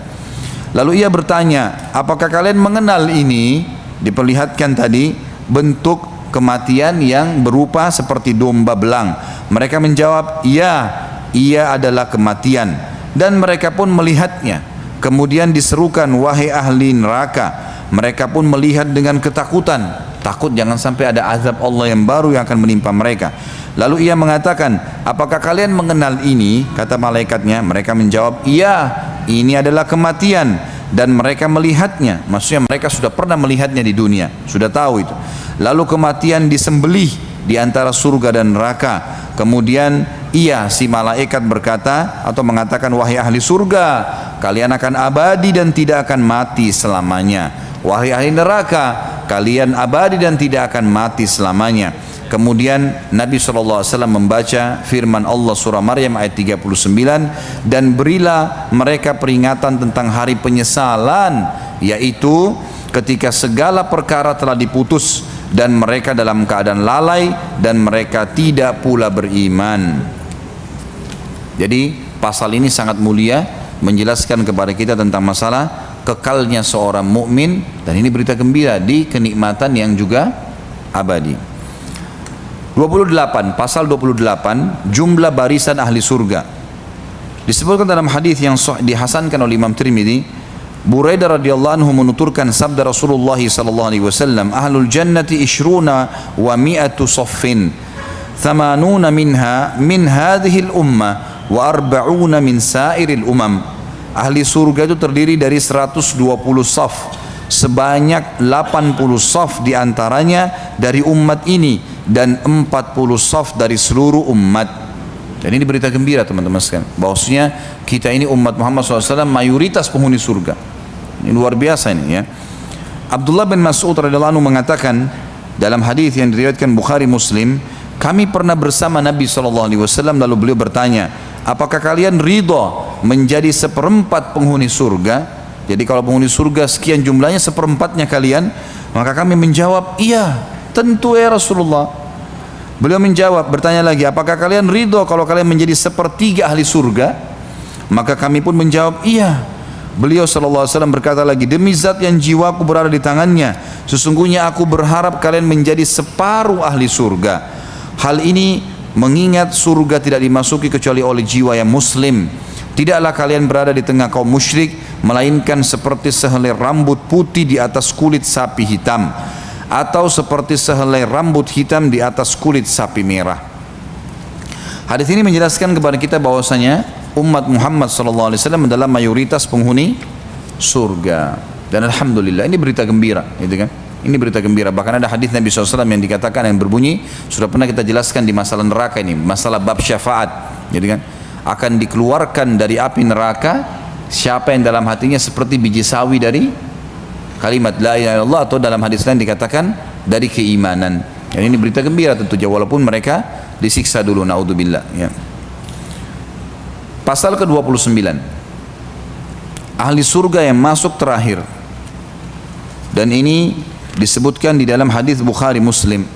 Lalu ia bertanya, apakah kalian mengenal ini? Diperlihatkan tadi bentuk kematian yang berupa seperti domba belang. Mereka menjawab, ya, ia adalah kematian. Dan mereka pun melihatnya. Kemudian diserukan, wahai ahli neraka. Mereka pun melihat dengan ketakutan. Takut jangan sampai ada azab Allah yang baru yang akan menimpa mereka. Lalu ia mengatakan, apakah kalian mengenal ini? Kata malaikatnya. Mereka menjawab, iya, ini adalah kematian. Dan mereka melihatnya. Maksudnya mereka sudah pernah melihatnya di dunia, sudah tahu itu. Lalu kematian disembelih di antara surga dan neraka. Kemudian ia, si malaikat berkata atau mengatakan, wahai ahli surga, kalian akan abadi dan tidak akan mati selamanya. Wahai ahli neraka, kalian abadi dan tidak akan mati selamanya. Kemudian Nabi SAW membaca firman Allah surah Maryam ayat 39, dan berilah mereka peringatan tentang hari penyesalan, yaitu ketika segala perkara telah diputus dan mereka dalam keadaan lalai dan mereka tidak pula beriman. Jadi pasal ini sangat mulia, menjelaskan kepada kita tentang masalah kekalnya seorang mukmin, dan ini berita gembira di kenikmatan yang juga abadi. 28, pasal 28, jumlah barisan ahli surga. Disebutkan dalam hadis yang dihasankan oleh Imam Tirmidzi, Buraidah radhiyallahu anhu menuturkan sabda Rasulullah sallallahu alaihi wasallam, ahlul jannati ishruna wa mi'atu saffin, thamanuna minha min hadhihi al-ummah wa arba'una min sairil umam. Ahli surga itu terdiri dari 120 saf, sebanyak 80 saf diantaranya dari umat ini dan 40 saf dari seluruh umat. Dan ini berita gembira teman-teman sekalian, bahwasanya kita ini umat Muhammad SAW mayoritas penghuni surga. Ini luar biasa ini ya. Abdullah bin Mas'ud radhiyallahu anhu mengatakan dalam hadis yang diriwayatkan Bukhari Muslim, kami pernah bersama Nabi SAW, lalu beliau bertanya, apakah kalian ridha menjadi seperempat penghuni surga? Jadi kalau penghuni surga sekian jumlahnya, seperempatnya kalian. Maka kami menjawab, iya tentu ya Rasulullah. Beliau menjawab, bertanya lagi, apakah kalian ridha kalau kalian menjadi sepertiga ahli surga? Maka kami pun menjawab, iya. Beliau SAW berkata lagi, demi zat yang jiwaku berada di tangannya, sesungguhnya aku berharap kalian menjadi separuh ahli surga. Hal ini mengingat surga tidak dimasuki kecuali oleh jiwa yang muslim. Tidaklah kalian berada di tengah kaum musyrik, melainkan seperti sehelai rambut putih di atas kulit sapi hitam, atau seperti sehelai rambut hitam di atas kulit sapi merah. Hadis ini menjelaskan kepada kita bahwasanya umat Muhammad SAW adalah mayoritas penghuni surga. Dan alhamdulillah ini berita gembira, gitu kan? Ini berita gembira. Bahkan ada hadis Nabi SAW yang dikatakan, yang berbunyi, sudah pernah kita jelaskan di masalah neraka ini, masalah bab syafaat, gitu kan? Akan dikeluarkan dari api neraka siapa yang dalam hatinya seperti biji sawi dari kalimat la ilaha illallah, atau dalam hadis lain dikatakan dari keimanan. Dan ini berita gembira tentunya, walaupun mereka disiksa dulu, naudzubillah ya. Pasal ke-29, ahli surga yang masuk terakhir, dan ini disebutkan di dalam hadis Bukhari Muslim.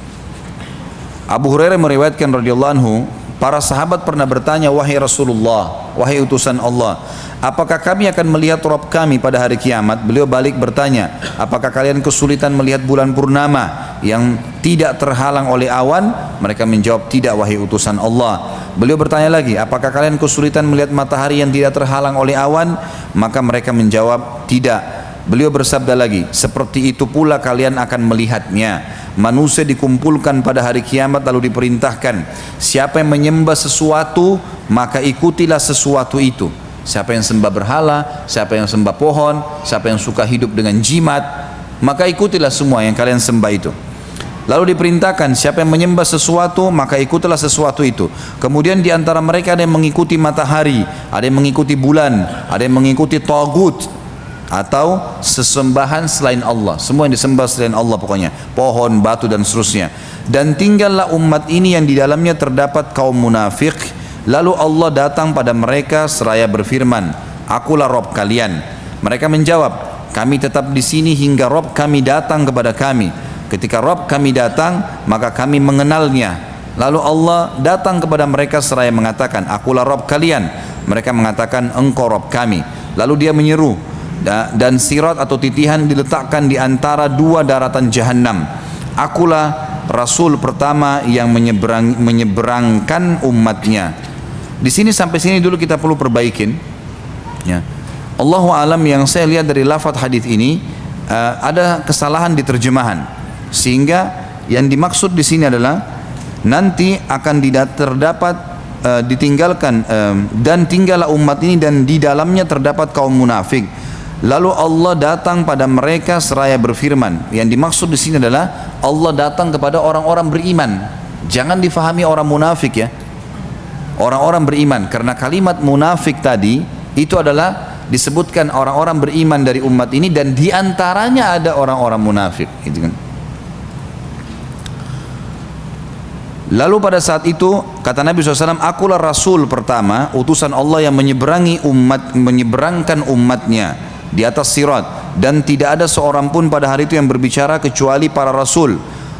Abu Hurairah meriwayatkan radhiyallahu anhu, para sahabat pernah bertanya, wahai Rasulullah, wahai utusan Allah, apakah kami akan melihat Rabb kami pada hari kiamat? Beliau balik bertanya, apakah kalian kesulitan melihat bulan purnama yang tidak terhalang oleh awan? Mereka menjawab, tidak wahai utusan Allah. Beliau bertanya lagi, apakah kalian kesulitan melihat matahari yang tidak terhalang oleh awan? Maka mereka menjawab, tidak. Beliau bersabda lagi, seperti itu pula kalian akan melihatnya. Manusia dikumpulkan pada hari kiamat lalu diperintahkan, siapa yang menyembah sesuatu maka ikutilah sesuatu itu. Siapa yang sembah berhala, siapa yang sembah pohon, siapa yang suka hidup dengan jimat, maka ikutilah semua yang kalian sembah itu. Lalu diperintahkan, siapa yang menyembah sesuatu maka ikutilah sesuatu itu. Kemudian di antara mereka ada yang mengikuti matahari, ada yang mengikuti bulan, ada yang mengikuti tagut atau sesembahan selain Allah. Semua yang disembah selain Allah pokoknya, pohon, batu dan seterusnya. Dan tinggallah umat ini yang di dalamnya terdapat kaum munafik. Lalu Allah datang pada mereka seraya berfirman, akulah Rabb kalian. Mereka menjawab, kami tetap di sini hingga Rabb kami datang kepada kami. Ketika Rabb kami datang, maka kami mengenalnya. Lalu Allah datang kepada mereka seraya mengatakan, akulah Rabb kalian. Mereka mengatakan, engkau Rabb kami. Lalu dia menyeru, dan sirat atau titihan diletakkan di antara dua daratan jahanam. Akulah Rasul pertama yang menyeberangkan umatnya. Di sini sampai sini dulu kita perlu perbaikin. Ya. Allahu alam, yang saya lihat dari lafaz hadis ini ada kesalahan di terjemahan. Sehingga yang dimaksud di sini adalah nanti akan terdapat ditinggalkan dan tinggallah umat ini dan di dalamnya terdapat kaum munafik. Lalu Allah datang pada mereka seraya berfirman. Yang dimaksud di sini adalah Allah datang kepada orang-orang beriman. Jangan difahami orang munafik ya. Orang-orang beriman, karena kalimat munafik tadi itu adalah disebutkan orang-orang beriman dari umat ini dan diantaranya ada orang-orang munafik, gitu kan. Lalu pada saat itu kata Nabi SAW, akulah Rasul pertama, utusan Allah yang menyeberangkan umatnya di atas sirat, dan tidak ada seorang pun pada hari itu yang berbicara kecuali para Rasul.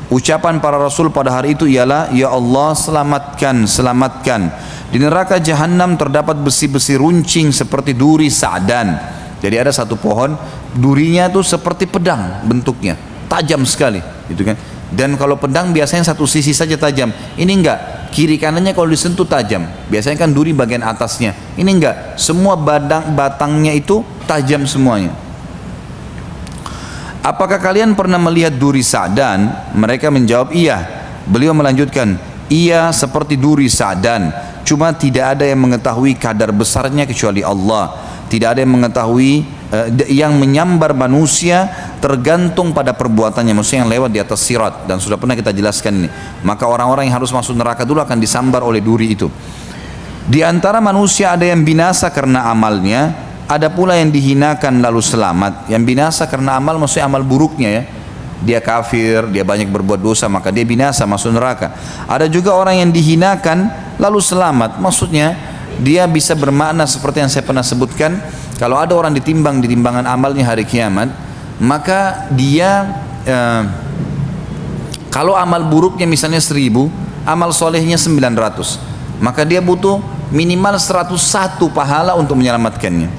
Ucapan para rasul pada hari itu ialah, ya Allah selamatkan, selamatkan. Di neraka jahanam terdapat besi-besi runcing seperti duri sa'dan. Jadi ada satu pohon, durinya itu seperti pedang bentuknya, tajam sekali, gitu kan. Dan kalau pedang biasanya satu sisi saja tajam, ini enggak, kiri kanannya kalau disentuh tajam. Biasanya kan duri bagian atasnya, ini enggak, semua batangnya itu tajam semuanya. Apakah kalian pernah melihat duri sa'dan? Mereka menjawab iya. Beliau melanjutkan, iya seperti duri sa'dan, cuma tidak ada yang mengetahui kadar besarnya kecuali Allah. Tidak ada yang mengetahui yang menyambar manusia tergantung pada perbuatannya, maksudnya yang lewat di atas sirat, dan sudah pernah kita jelaskan ini. Maka orang-orang yang harus masuk neraka dulu akan disambar oleh duri itu. Di antara manusia ada yang binasa karena amalnya, ada pula yang dihinakan lalu selamat. Yang binasa karena amal maksudnya amal buruknya ya. Dia kafir, dia banyak berbuat dosa, maka dia binasa masuk neraka. Ada juga orang yang dihinakan lalu selamat, maksudnya dia bisa bermakna seperti yang saya pernah sebutkan. Kalau ada orang ditimbang di timbangan amalnya hari kiamat, maka dia kalau amal buruknya misalnya 1000, amal solehnya 900, maka dia butuh minimal 101 pahala untuk menyelamatkannya.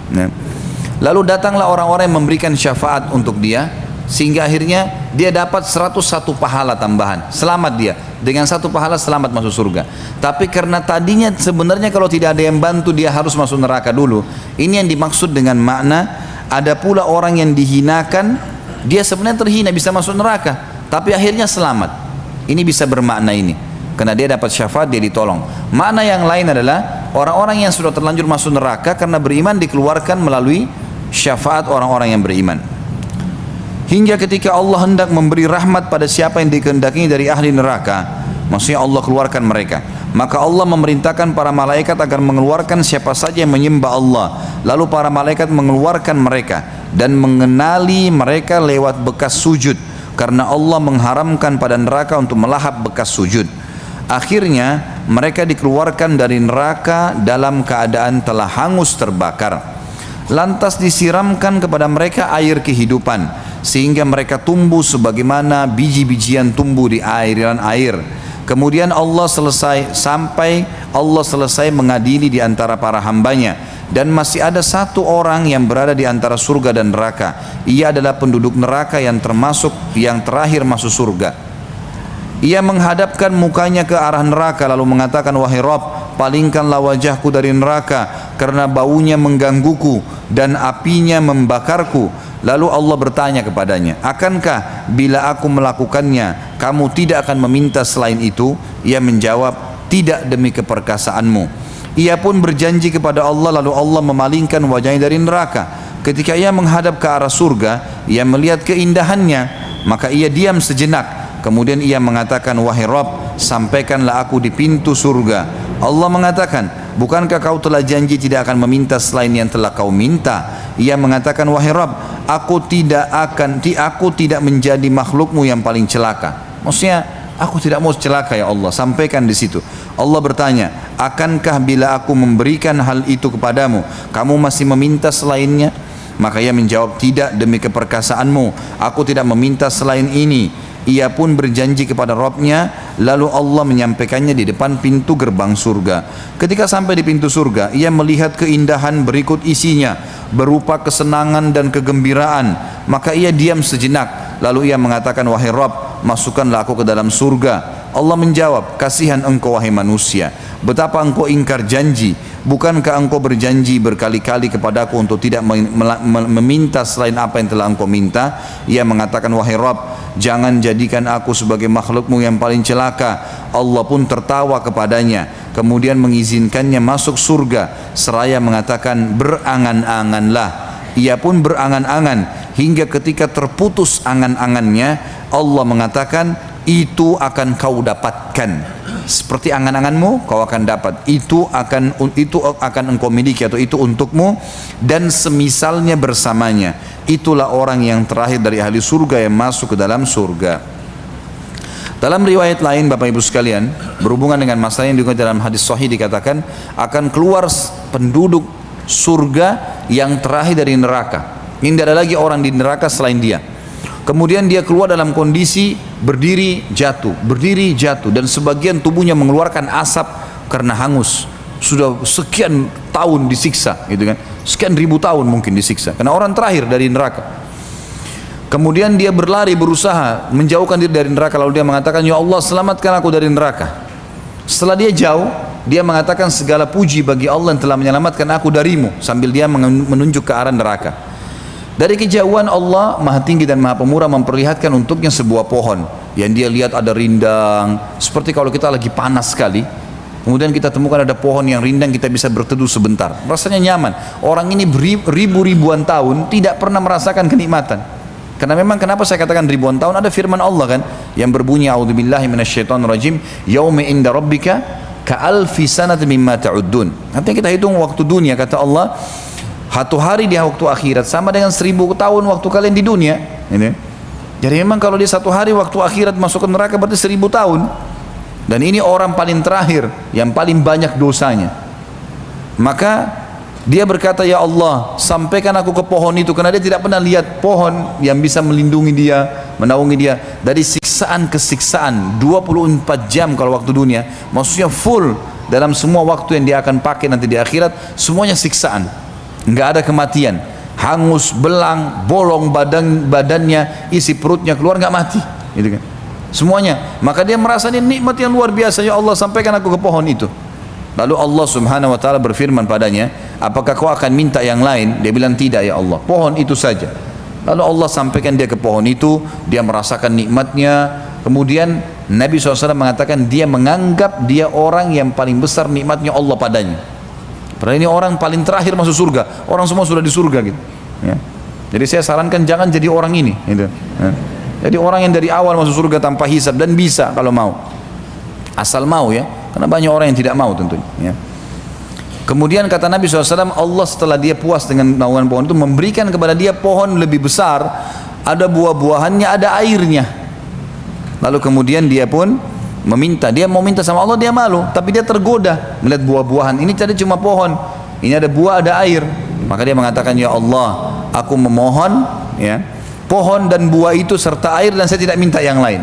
Lalu datanglah orang-orang yang memberikan syafaat untuk dia, sehingga akhirnya dia dapat 101 pahala tambahan, selamat dia. Dengan 1 pahala selamat masuk surga. Tapi karena tadinya sebenarnya kalau tidak ada yang bantu dia harus masuk neraka dulu. Ini yang dimaksud dengan makna ada pula orang yang dihinakan, dia sebenarnya terhina bisa masuk neraka, tapi akhirnya selamat. Ini bisa bermakna ini, karena dia dapat syafaat, dia ditolong. Makna yang lain adalah orang-orang yang sudah terlanjur masuk neraka karena beriman dikeluarkan melalui syafaat orang-orang yang beriman. Hingga ketika Allah hendak memberi rahmat pada siapa yang dikehendakinya dari ahli neraka, maksudnya Allah keluarkan mereka, maka Allah memerintahkan para malaikat agar mengeluarkan siapa saja yang menyembah Allah. Lalu para malaikat mengeluarkan mereka dan mengenali mereka lewat bekas sujud, karena Allah mengharamkan pada neraka untuk melahap bekas sujud. Akhirnya mereka dikeluarkan dari neraka dalam keadaan telah hangus terbakar. Lantas disiramkan kepada mereka air kehidupan, sehingga mereka tumbuh sebagaimana biji-bijian tumbuh di aliran air. Kemudian Allah selesai mengadili di antara para hambanya, dan masih ada satu orang yang berada di antara surga dan neraka. Ia adalah penduduk neraka yang termasuk yang terakhir masuk surga. Ia menghadapkan mukanya ke arah neraka lalu mengatakan, wahai Rabb, palingkanlah wajahku dari neraka karena baunya menggangguku dan apinya membakarku. Lalu Allah bertanya kepadanya, akankah bila aku melakukannya kamu tidak akan meminta selain itu? Ia menjawab, tidak demi keperkasaanmu. Ia pun berjanji kepada Allah, lalu Allah memalingkan wajahnya dari neraka. Ketika ia menghadap ke arah surga, ia melihat keindahannya, maka ia diam sejenak. Kemudian ia mengatakan, wahai Rabb, sampaikanlah aku di pintu surga. Allah mengatakan, bukankah kau telah janji tidak akan meminta selain yang telah kau minta? Ia mengatakan, wahai Rabb, aku tidak menjadi makhlukmu yang paling celaka. Maksudnya, aku tidak mau celaka ya Allah, sampaikan di situ. Allah bertanya, akankah bila aku memberikan hal itu kepadamu, kamu masih meminta selainnya? Maka ia menjawab, tidak demi keperkasaanmu, aku tidak meminta selain ini. Ia pun berjanji kepada Rabbnya, lalu Allah menyampaikannya di depan pintu gerbang surga. Ketika sampai di pintu surga, ia melihat keindahan berikut isinya, berupa kesenangan dan kegembiraan. Maka ia diam sejenak, lalu ia mengatakan, wahai Rabb, masukkanlah aku ke dalam surga. Allah menjawab, kasihan engkau wahai manusia, betapa engkau ingkar janji. Bukankah engkau berjanji berkali-kali kepadaku untuk tidak meminta selain apa yang telah engkau minta? Ia mengatakan, wahai Rabb, jangan jadikan aku sebagai makhlukmu yang paling celaka. Allah pun tertawa kepadanya, kemudian mengizinkannya masuk surga, seraya mengatakan, berangan-anganlah. Ia pun berangan-angan, hingga ketika terputus angan-angannya, Allah mengatakan, itu akan kau dapatkan. Seperti angan-anganmu kau akan dapat, itu akan engkau miliki, atau itu untukmu dan semisalnya bersamanya. Itulah orang yang terakhir dari ahli surga yang masuk ke dalam surga. Dalam riwayat lain Bapak Ibu sekalian, berhubungan dengan masalah yang dikutip dalam hadis sahih, dikatakan akan keluar penduduk surga yang terakhir dari neraka. Ini tidak ada lagi orang di neraka selain dia. Kemudian dia keluar dalam kondisi berdiri jatuh, dan sebagian tubuhnya mengeluarkan asap karena hangus. Sudah sekian tahun disiksa, gitu kan? Sekian ribu tahun mungkin disiksa. Karena orang terakhir dari neraka. Kemudian dia berlari, berusaha menjauhkan diri dari neraka. Lalu dia mengatakan, ya Allah, selamatkan aku dari neraka. Setelah dia jauh, dia mengatakan segala puji bagi Allah yang telah menyelamatkan aku darimu, sambil dia menunjuk ke arah neraka. Dari kejauhan Allah Maha Tinggi dan Maha Pemurah memperlihatkan untuknya sebuah pohon yang dia lihat ada rindang, seperti kalau kita lagi panas sekali. Kemudian kita temukan ada pohon yang rindang, kita bisa berteduh sebentar, rasanya nyaman. Orang ini ribuan tahun tidak pernah merasakan kenikmatan. Karena memang kenapa saya katakan ribuan tahun, ada firman Allah kan yang berbunyi, a'udzubillahi minasyaitonirrajim, yauma inda rabbika ka'alfi sanat mimma ta'uddun. Nanti kita hitung waktu dunia, kata Allah, satu hari di waktu akhirat sama dengan 1000 tahun waktu kalian di dunia. Ini. Jadi memang kalau dia satu hari waktu akhirat masuk ke neraka berarti 1000 tahun. Dan ini orang paling terakhir yang paling banyak dosanya. Maka dia berkata, ya Allah, sampaikan aku ke pohon itu, karena dia tidak pernah lihat pohon yang bisa melindungi dia, menaungi dia dari siksaan ke siksaan 24 jam kalau waktu dunia, maksudnya full dalam semua waktu yang dia akan pakai nanti di akhirat, semuanya siksaan, nggak ada kematian, hangus, belang, bolong badannya, isi perutnya keluar, nggak mati, gitu kan, semuanya. Maka dia merasa ini nikmat yang luar biasa, ya Allah, sampaikan aku ke pohon itu. Lalu Allah subhanahu wa ta'ala berfirman padanya, apakah kau akan minta yang lain? Dia bilang, tidak ya Allah, pohon itu saja. Lalu Allah sampaikan dia ke pohon itu, dia merasakan nikmatnya. Kemudian Nabi SAW mengatakan dia menganggap dia orang yang paling besar nikmatnya Allah padanya. Padahal ini orang paling terakhir masuk surga, orang semua sudah di surga gitu ya. Jadi saya sarankan jangan jadi orang ini gitu ya. Jadi orang yang dari awal masuk surga tanpa hisab, dan bisa kalau mau, asal mau ya. Karena banyak orang yang tidak mau tentunya ya. Kemudian kata Nabi SAW, Allah setelah dia puas dengan naungan pohon itu, memberikan kepada dia pohon lebih besar, ada buah-buahannya, ada airnya. Lalu kemudian dia pun meminta, dia mau minta sama Allah, dia malu, tapi dia tergoda melihat buah-buahan. Ini tadi cuma pohon, ini ada buah, ada air. Maka dia mengatakan, ya Allah, aku memohon ya, pohon dan buah itu serta air, dan saya tidak minta yang lain.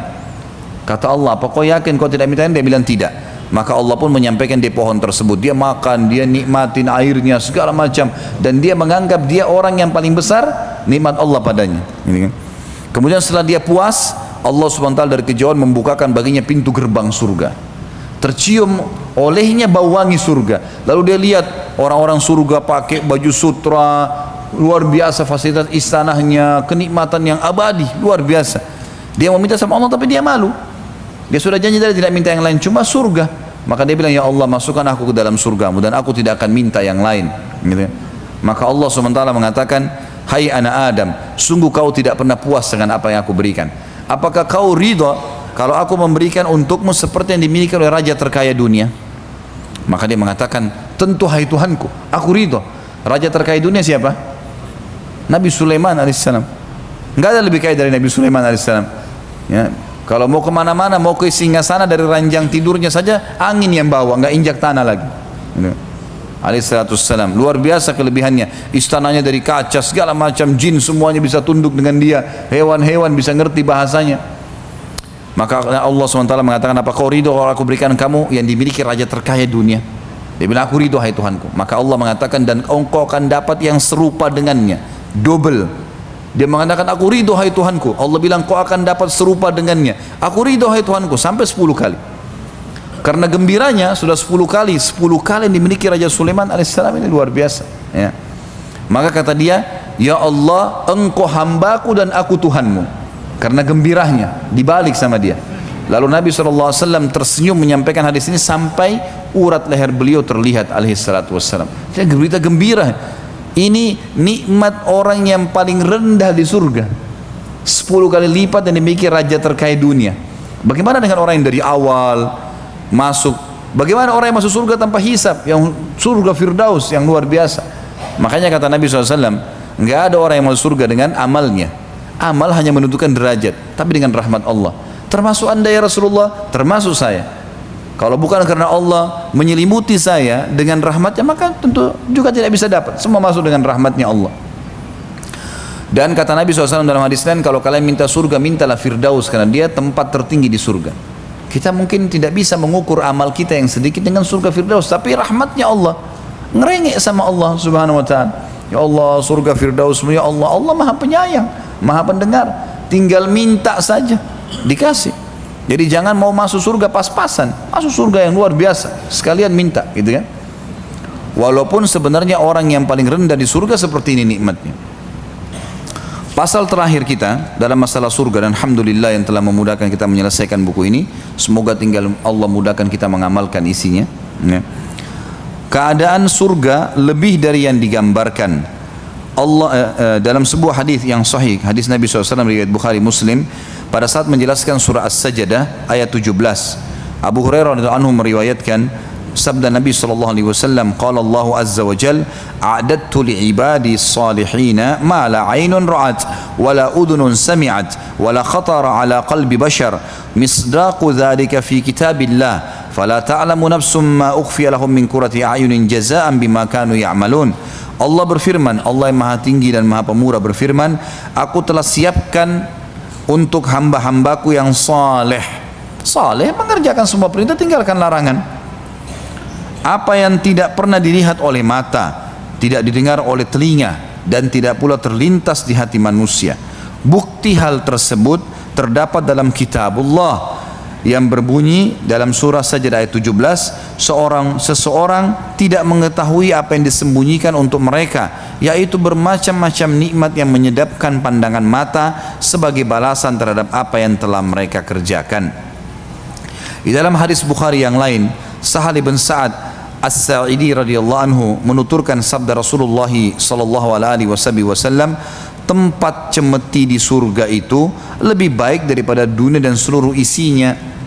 Kata Allah, apa kau yakin kau tidak minta yang? Dia bilang tidak. Maka Allah pun menyampaikan di pohon tersebut, dia makan, dia nikmatin airnya segala macam, dan dia menganggap dia orang yang paling besar nikmat Allah padanya. Ini kan. Kemudian setelah dia puas, Allah SWT dari kejauhan membukakan baginya pintu gerbang surga. Tercium olehnya bau wangi surga. Lalu dia lihat orang-orang surga pakai baju sutra, luar biasa fasilitas istanahnya, kenikmatan yang abadi, luar biasa. Dia mau minta sama Allah tapi dia malu. Dia sudah janji tadi tidak minta yang lain, cuma surga. Maka dia bilang, ya Allah, masukkan aku ke dalam surgamu, dan aku tidak akan minta yang lain gitu. Maka Allah SWT mengatakan, hai anak Adam, sungguh kau tidak pernah puas dengan apa yang aku berikan. Apakah kau ridha kalau aku memberikan untukmu seperti yang dimiliki oleh raja terkaya dunia? Maka dia mengatakan, tentu hai Tuhanku, aku ridha. Raja terkaya dunia siapa? Nabi Sulaiman alaihissalam. Enggak ada lebih kaya dari Nabi Sulaiman alaihissalam ya. Kalau mau kemana-mana, mau ke singgasana, dari ranjang tidurnya saja angin yang bawa, nggak injak tanah lagi. Alaihissalam, luar biasa kelebihannya. Istananya dari kaca, segala macam jin semuanya bisa tunduk dengan dia. Hewan-hewan bisa ngerti bahasanya. Maka Allah SWT mengatakan, apa kau ridho kalau aku berikan kamu yang dimiliki raja terkaya dunia? Dia bilang, aku ridho hai Tuhanku. Maka Allah mengatakan, dan engkau akan dapat yang serupa dengannya, double. Dia mengatakan, aku ridho hai Tuhanku. Allah bilang, kau akan dapat serupa dengannya. Aku ridho hai Tuhanku, sampai 10 kali. Karena gembiranya sudah 10 kali. 10 kali yang dimiliki Raja Sulaiman alaihissalam, ini luar biasa ya. Maka kata dia, ya Allah, engkau hambaku dan aku Tuhanmu. Karena gembiranya dibalik sama dia. Lalu Nabi SAW tersenyum menyampaikan hadis ini sampai urat leher beliau terlihat alaihissalam. Dia berita gembira. Ini nikmat orang yang paling rendah di surga, 10 kali lipat yang dimiliki raja terkaya dunia. Bagaimana dengan orang yang dari awal masuk? Bagaimana orang yang masuk surga tanpa hisab, yang surga Firdaus yang luar biasa? Makanya kata Nabi SAW, nggak ada orang yang masuk surga dengan amalnya. Amal hanya menentukan derajat, tapi dengan rahmat Allah. Termasuk anda ya Rasulullah, termasuk saya. Kalau bukan karena Allah menyelimuti saya dengan rahmatnya, maka tentu juga tidak bisa dapat. Semua masuk dengan rahmatnya Allah. Dan kata Nabi SAW dalam hadis lain, kalau kalian minta surga, mintalah Firdaus, karena dia tempat tertinggi di surga. Kita mungkin tidak bisa mengukur amal kita yang sedikit dengan surga Firdaus, tapi rahmatnya Allah, ngerengek sama Allah subhanahu wa ta'ala. Ya Allah, surga Firdaus, ya Allah, Allah maha penyayang, maha pendengar, tinggal minta saja, dikasih. Jadi jangan mau masuk surga pas-pasan, masuk surga yang luar biasa, sekalian minta, gitu kan. Walaupun sebenarnya orang yang paling rendah di surga seperti ini nikmatnya. Pasal terakhir kita dalam masalah surga, dan alhamdulillah yang telah memudahkan kita menyelesaikan buku ini. Semoga tinggal Allah mudahkan kita mengamalkan isinya. Ya. Keadaan surga lebih dari yang digambarkan. Allah dalam sebuah hadis yang sahih, hadis Nabi SAW riwayat Bukhari Muslim, pada saat menjelaskan surah As-Sajdah ayat 17, Abu Hurairah radhiyallahu anhu meriwayatkan sabda Nabi SAW, qala Allah azza wa jal, a'adadtu li'ibadi salihina ma la aynun ra'at wa la udhunun sami'at wa la khatara ala qalbi bashar misdaqu dhalika fi kitabillah fala ta'lamu nafsum ma ukhfiya lahum min qurrati a'yunin jazaan bima kanu ya'malun. Allah berfirman, Allah yang maha tinggi dan maha pemurah berfirman, aku telah siapkan untuk hamba-hambaku yang saleh, mengerjakan semua perintah, tinggalkan larangan, apa yang tidak pernah dilihat oleh mata, tidak didengar oleh telinga, dan tidak pula terlintas di hati manusia. Bukti hal tersebut terdapat dalam kitabullah yang berbunyi dalam surah Sajdah ayat 17, seseorang tidak mengetahui apa yang disembunyikan untuk mereka, yaitu bermacam-macam nikmat yang menyedapkan pandangan mata sebagai balasan terhadap apa yang telah mereka kerjakan. Di dalam hadis Bukhari yang lain, Sahal bin Sa'ad As-Sa'idi radhiyallahu anhu menuturkan sabda Rasulullah sallallahu alaihi wasallam, tempat cemeti di surga itu lebih baik daripada dunia dan seluruh isinya.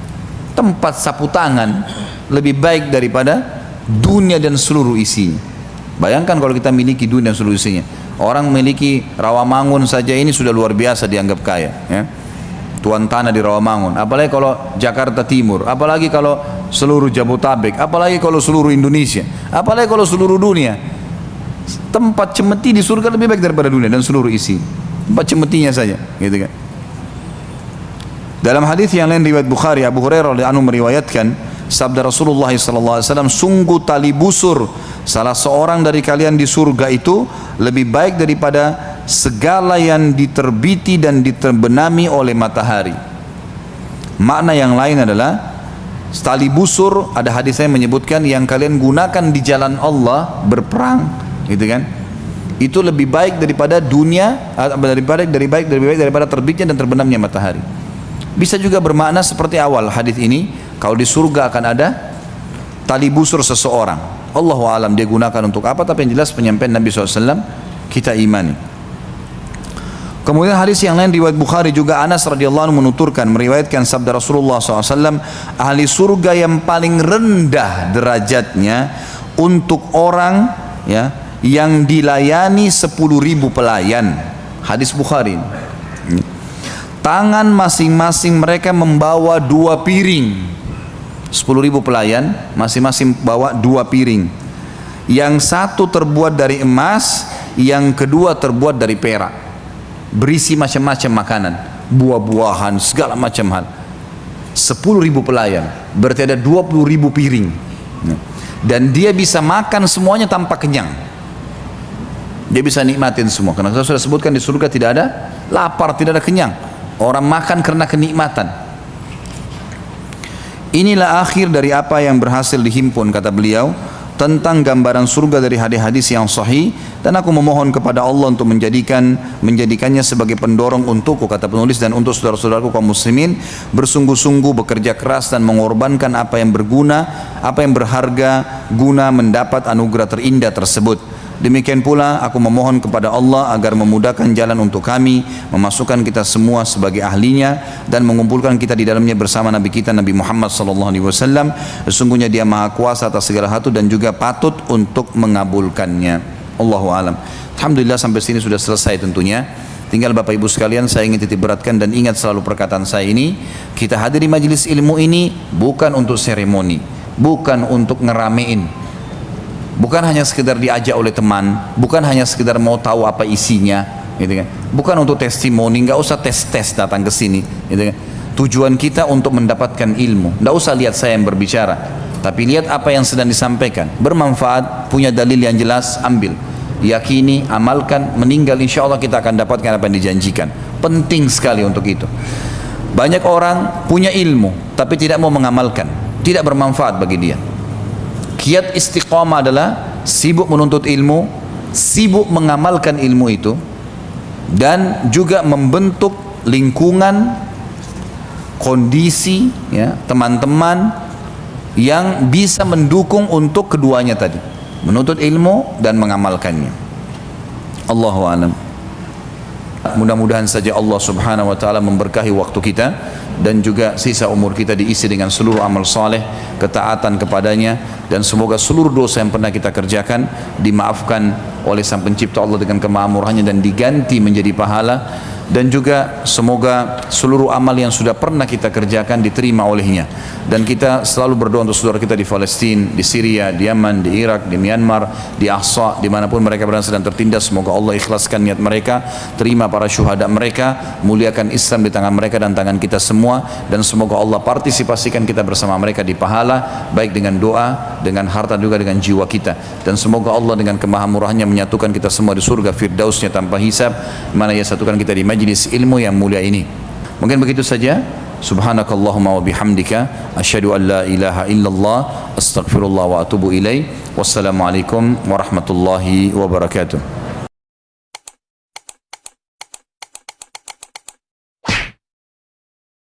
Tempat sapu tangan lebih baik daripada dunia dan seluruh isinya. Bayangkan kalau kita miliki dunia dan seluruh isinya. Orang memiliki Rawamangun saja ini sudah luar biasa dianggap kaya, ya. Tuan tanah di Rawamangun, apalagi kalau Jakarta Timur, apalagi kalau seluruh Jabotabek, apalagi kalau seluruh Indonesia, apalagi kalau seluruh dunia. Tempat cemeti di surga lebih baik daripada dunia dan seluruh isi. Tempat cemetinya saja, gitu kan. Dalam hadis yang lain riwayat Bukhari, Abu Hurairah radhiyallahu anhu meriwayatkan sabda Rasulullah SAW, sungguh tali busur salah seorang dari kalian di surga itu lebih baik daripada segala yang diterbiti dan diterbenami oleh matahari. Makna yang lain adalah tali busur, ada hadis yang menyebutkan yang kalian gunakan di jalan Allah berperang, gitu kan, itu lebih baik daripada dunia, lebih baik daripada terbitnya dan terbenamnya matahari. Bisa juga bermakna seperti awal hadis ini, kalau di surga akan ada tali busur seseorang. Allahu a'lam dia gunakan untuk apa, tapi yang jelas penyampaian Nabi SAW kita imani. Kemudian hadis yang lain riwayat Bukhari juga, Anas radhiyallahu anhu menuturkan, meriwayatkan sabda Rasulullah SAW, ahli surga yang paling rendah derajatnya untuk orang, ya, yang dilayani 10.000 pelayan. Hadis Bukhari. Tangan masing-masing mereka membawa 2 piring. 10.000 pelayan masing-masing bawa 2 piring. Yang satu terbuat dari emas, yang kedua terbuat dari perak. Berisi macam-macam makanan, buah-buahan, segala macam hal. 10.000 pelayan, berarti ada 20.000 piring. Dan dia bisa makan semuanya tanpa kenyang. Dia bisa nikmatin semua. Karena saya sudah sebutkan di surga tidak ada lapar, tidak ada kenyang. Orang makan karena kenikmatan. Inilah akhir dari apa yang berhasil dihimpun, kata beliau, tentang gambaran surga dari hadis-hadis yang sahih, dan aku memohon kepada Allah untuk menjadikannya sebagai pendorong untukku, kata penulis, dan untuk saudara-saudaraku kaum muslimin, bersungguh-sungguh bekerja keras dan mengorbankan apa yang berguna, apa yang berharga, guna mendapat anugerah terindah tersebut. Demikian pula aku memohon kepada Allah agar memudahkan jalan untuk kami, memasukkan kita semua sebagai ahlinya, dan mengumpulkan kita di dalamnya bersama Nabi kita Nabi Muhammad SAW. Sesungguhnya dia maha kuasa atas segala hal dan juga patut untuk mengabulkannya. Allahu alam. Alhamdulillah sampai sini sudah selesai tentunya. Tinggal Bapak Ibu sekalian, saya ingin titip beratkan dan ingat selalu perkataan saya ini, kita hadiri majelis ilmu ini bukan untuk seremoni, bukan untuk ngeramein, bukan hanya sekedar diajak oleh teman, bukan hanya sekedar mau tahu apa isinya, gitu kan. Bukan untuk testimoni, nggak usah tes datang ke sini, gitu kan. Tujuan kita untuk mendapatkan ilmu. Nggak usah lihat saya yang berbicara, tapi lihat apa yang sedang disampaikan. Bermanfaat, punya dalil yang jelas, ambil. Yakini, amalkan, meninggal insya Allah kita akan dapatkan apa yang dijanjikan. Penting sekali untuk itu. Banyak orang punya ilmu tapi tidak mau mengamalkan, tidak bermanfaat bagi dia. Kiat istiqamah adalah sibuk menuntut ilmu, sibuk mengamalkan ilmu itu, dan juga membentuk lingkungan, kondisi, ya, teman-teman yang bisa mendukung untuk keduanya tadi, menuntut ilmu dan mengamalkannya. Allahu a'lam. Mudah-mudahan saja Allah subhanahu wa ta'ala memberkahi waktu kita dan juga sisa umur kita diisi dengan seluruh amal saleh, ketaatan kepadanya, dan semoga seluruh dosa yang pernah kita kerjakan dimaafkan oleh Sang Pencipta Allah dengan kemahamurahannya dan diganti menjadi pahala, dan juga semoga seluruh amal yang sudah pernah kita kerjakan diterima olehnya. Dan kita selalu berdoa untuk saudara kita di Palestina, di Syria, di Yaman, di Irak, di Myanmar, di Ahsa, dimanapun mereka berada sedang tertindas. Semoga Allah ikhlaskan niat mereka, terima para syuhada mereka, muliakan Islam di tangan mereka dan tangan kita semua, dan semoga Allah partisipasikan kita bersama mereka di pahala, baik dengan doa, dengan harta, juga dengan jiwa kita. Dan semoga Allah dengan kemahamurahannya menyatukan kita semua di surga firdausnya tanpa hisab, mana ia satukan kita di majlis ilmu yang mulia ini. Mungkin begitu saja. Subhanakallahumma wa bihamdika asyhadu an la ilaha illallah astaghfirullah wa atubu ilaih. Wassalamualaikum warahmatullahi wabarakatuh.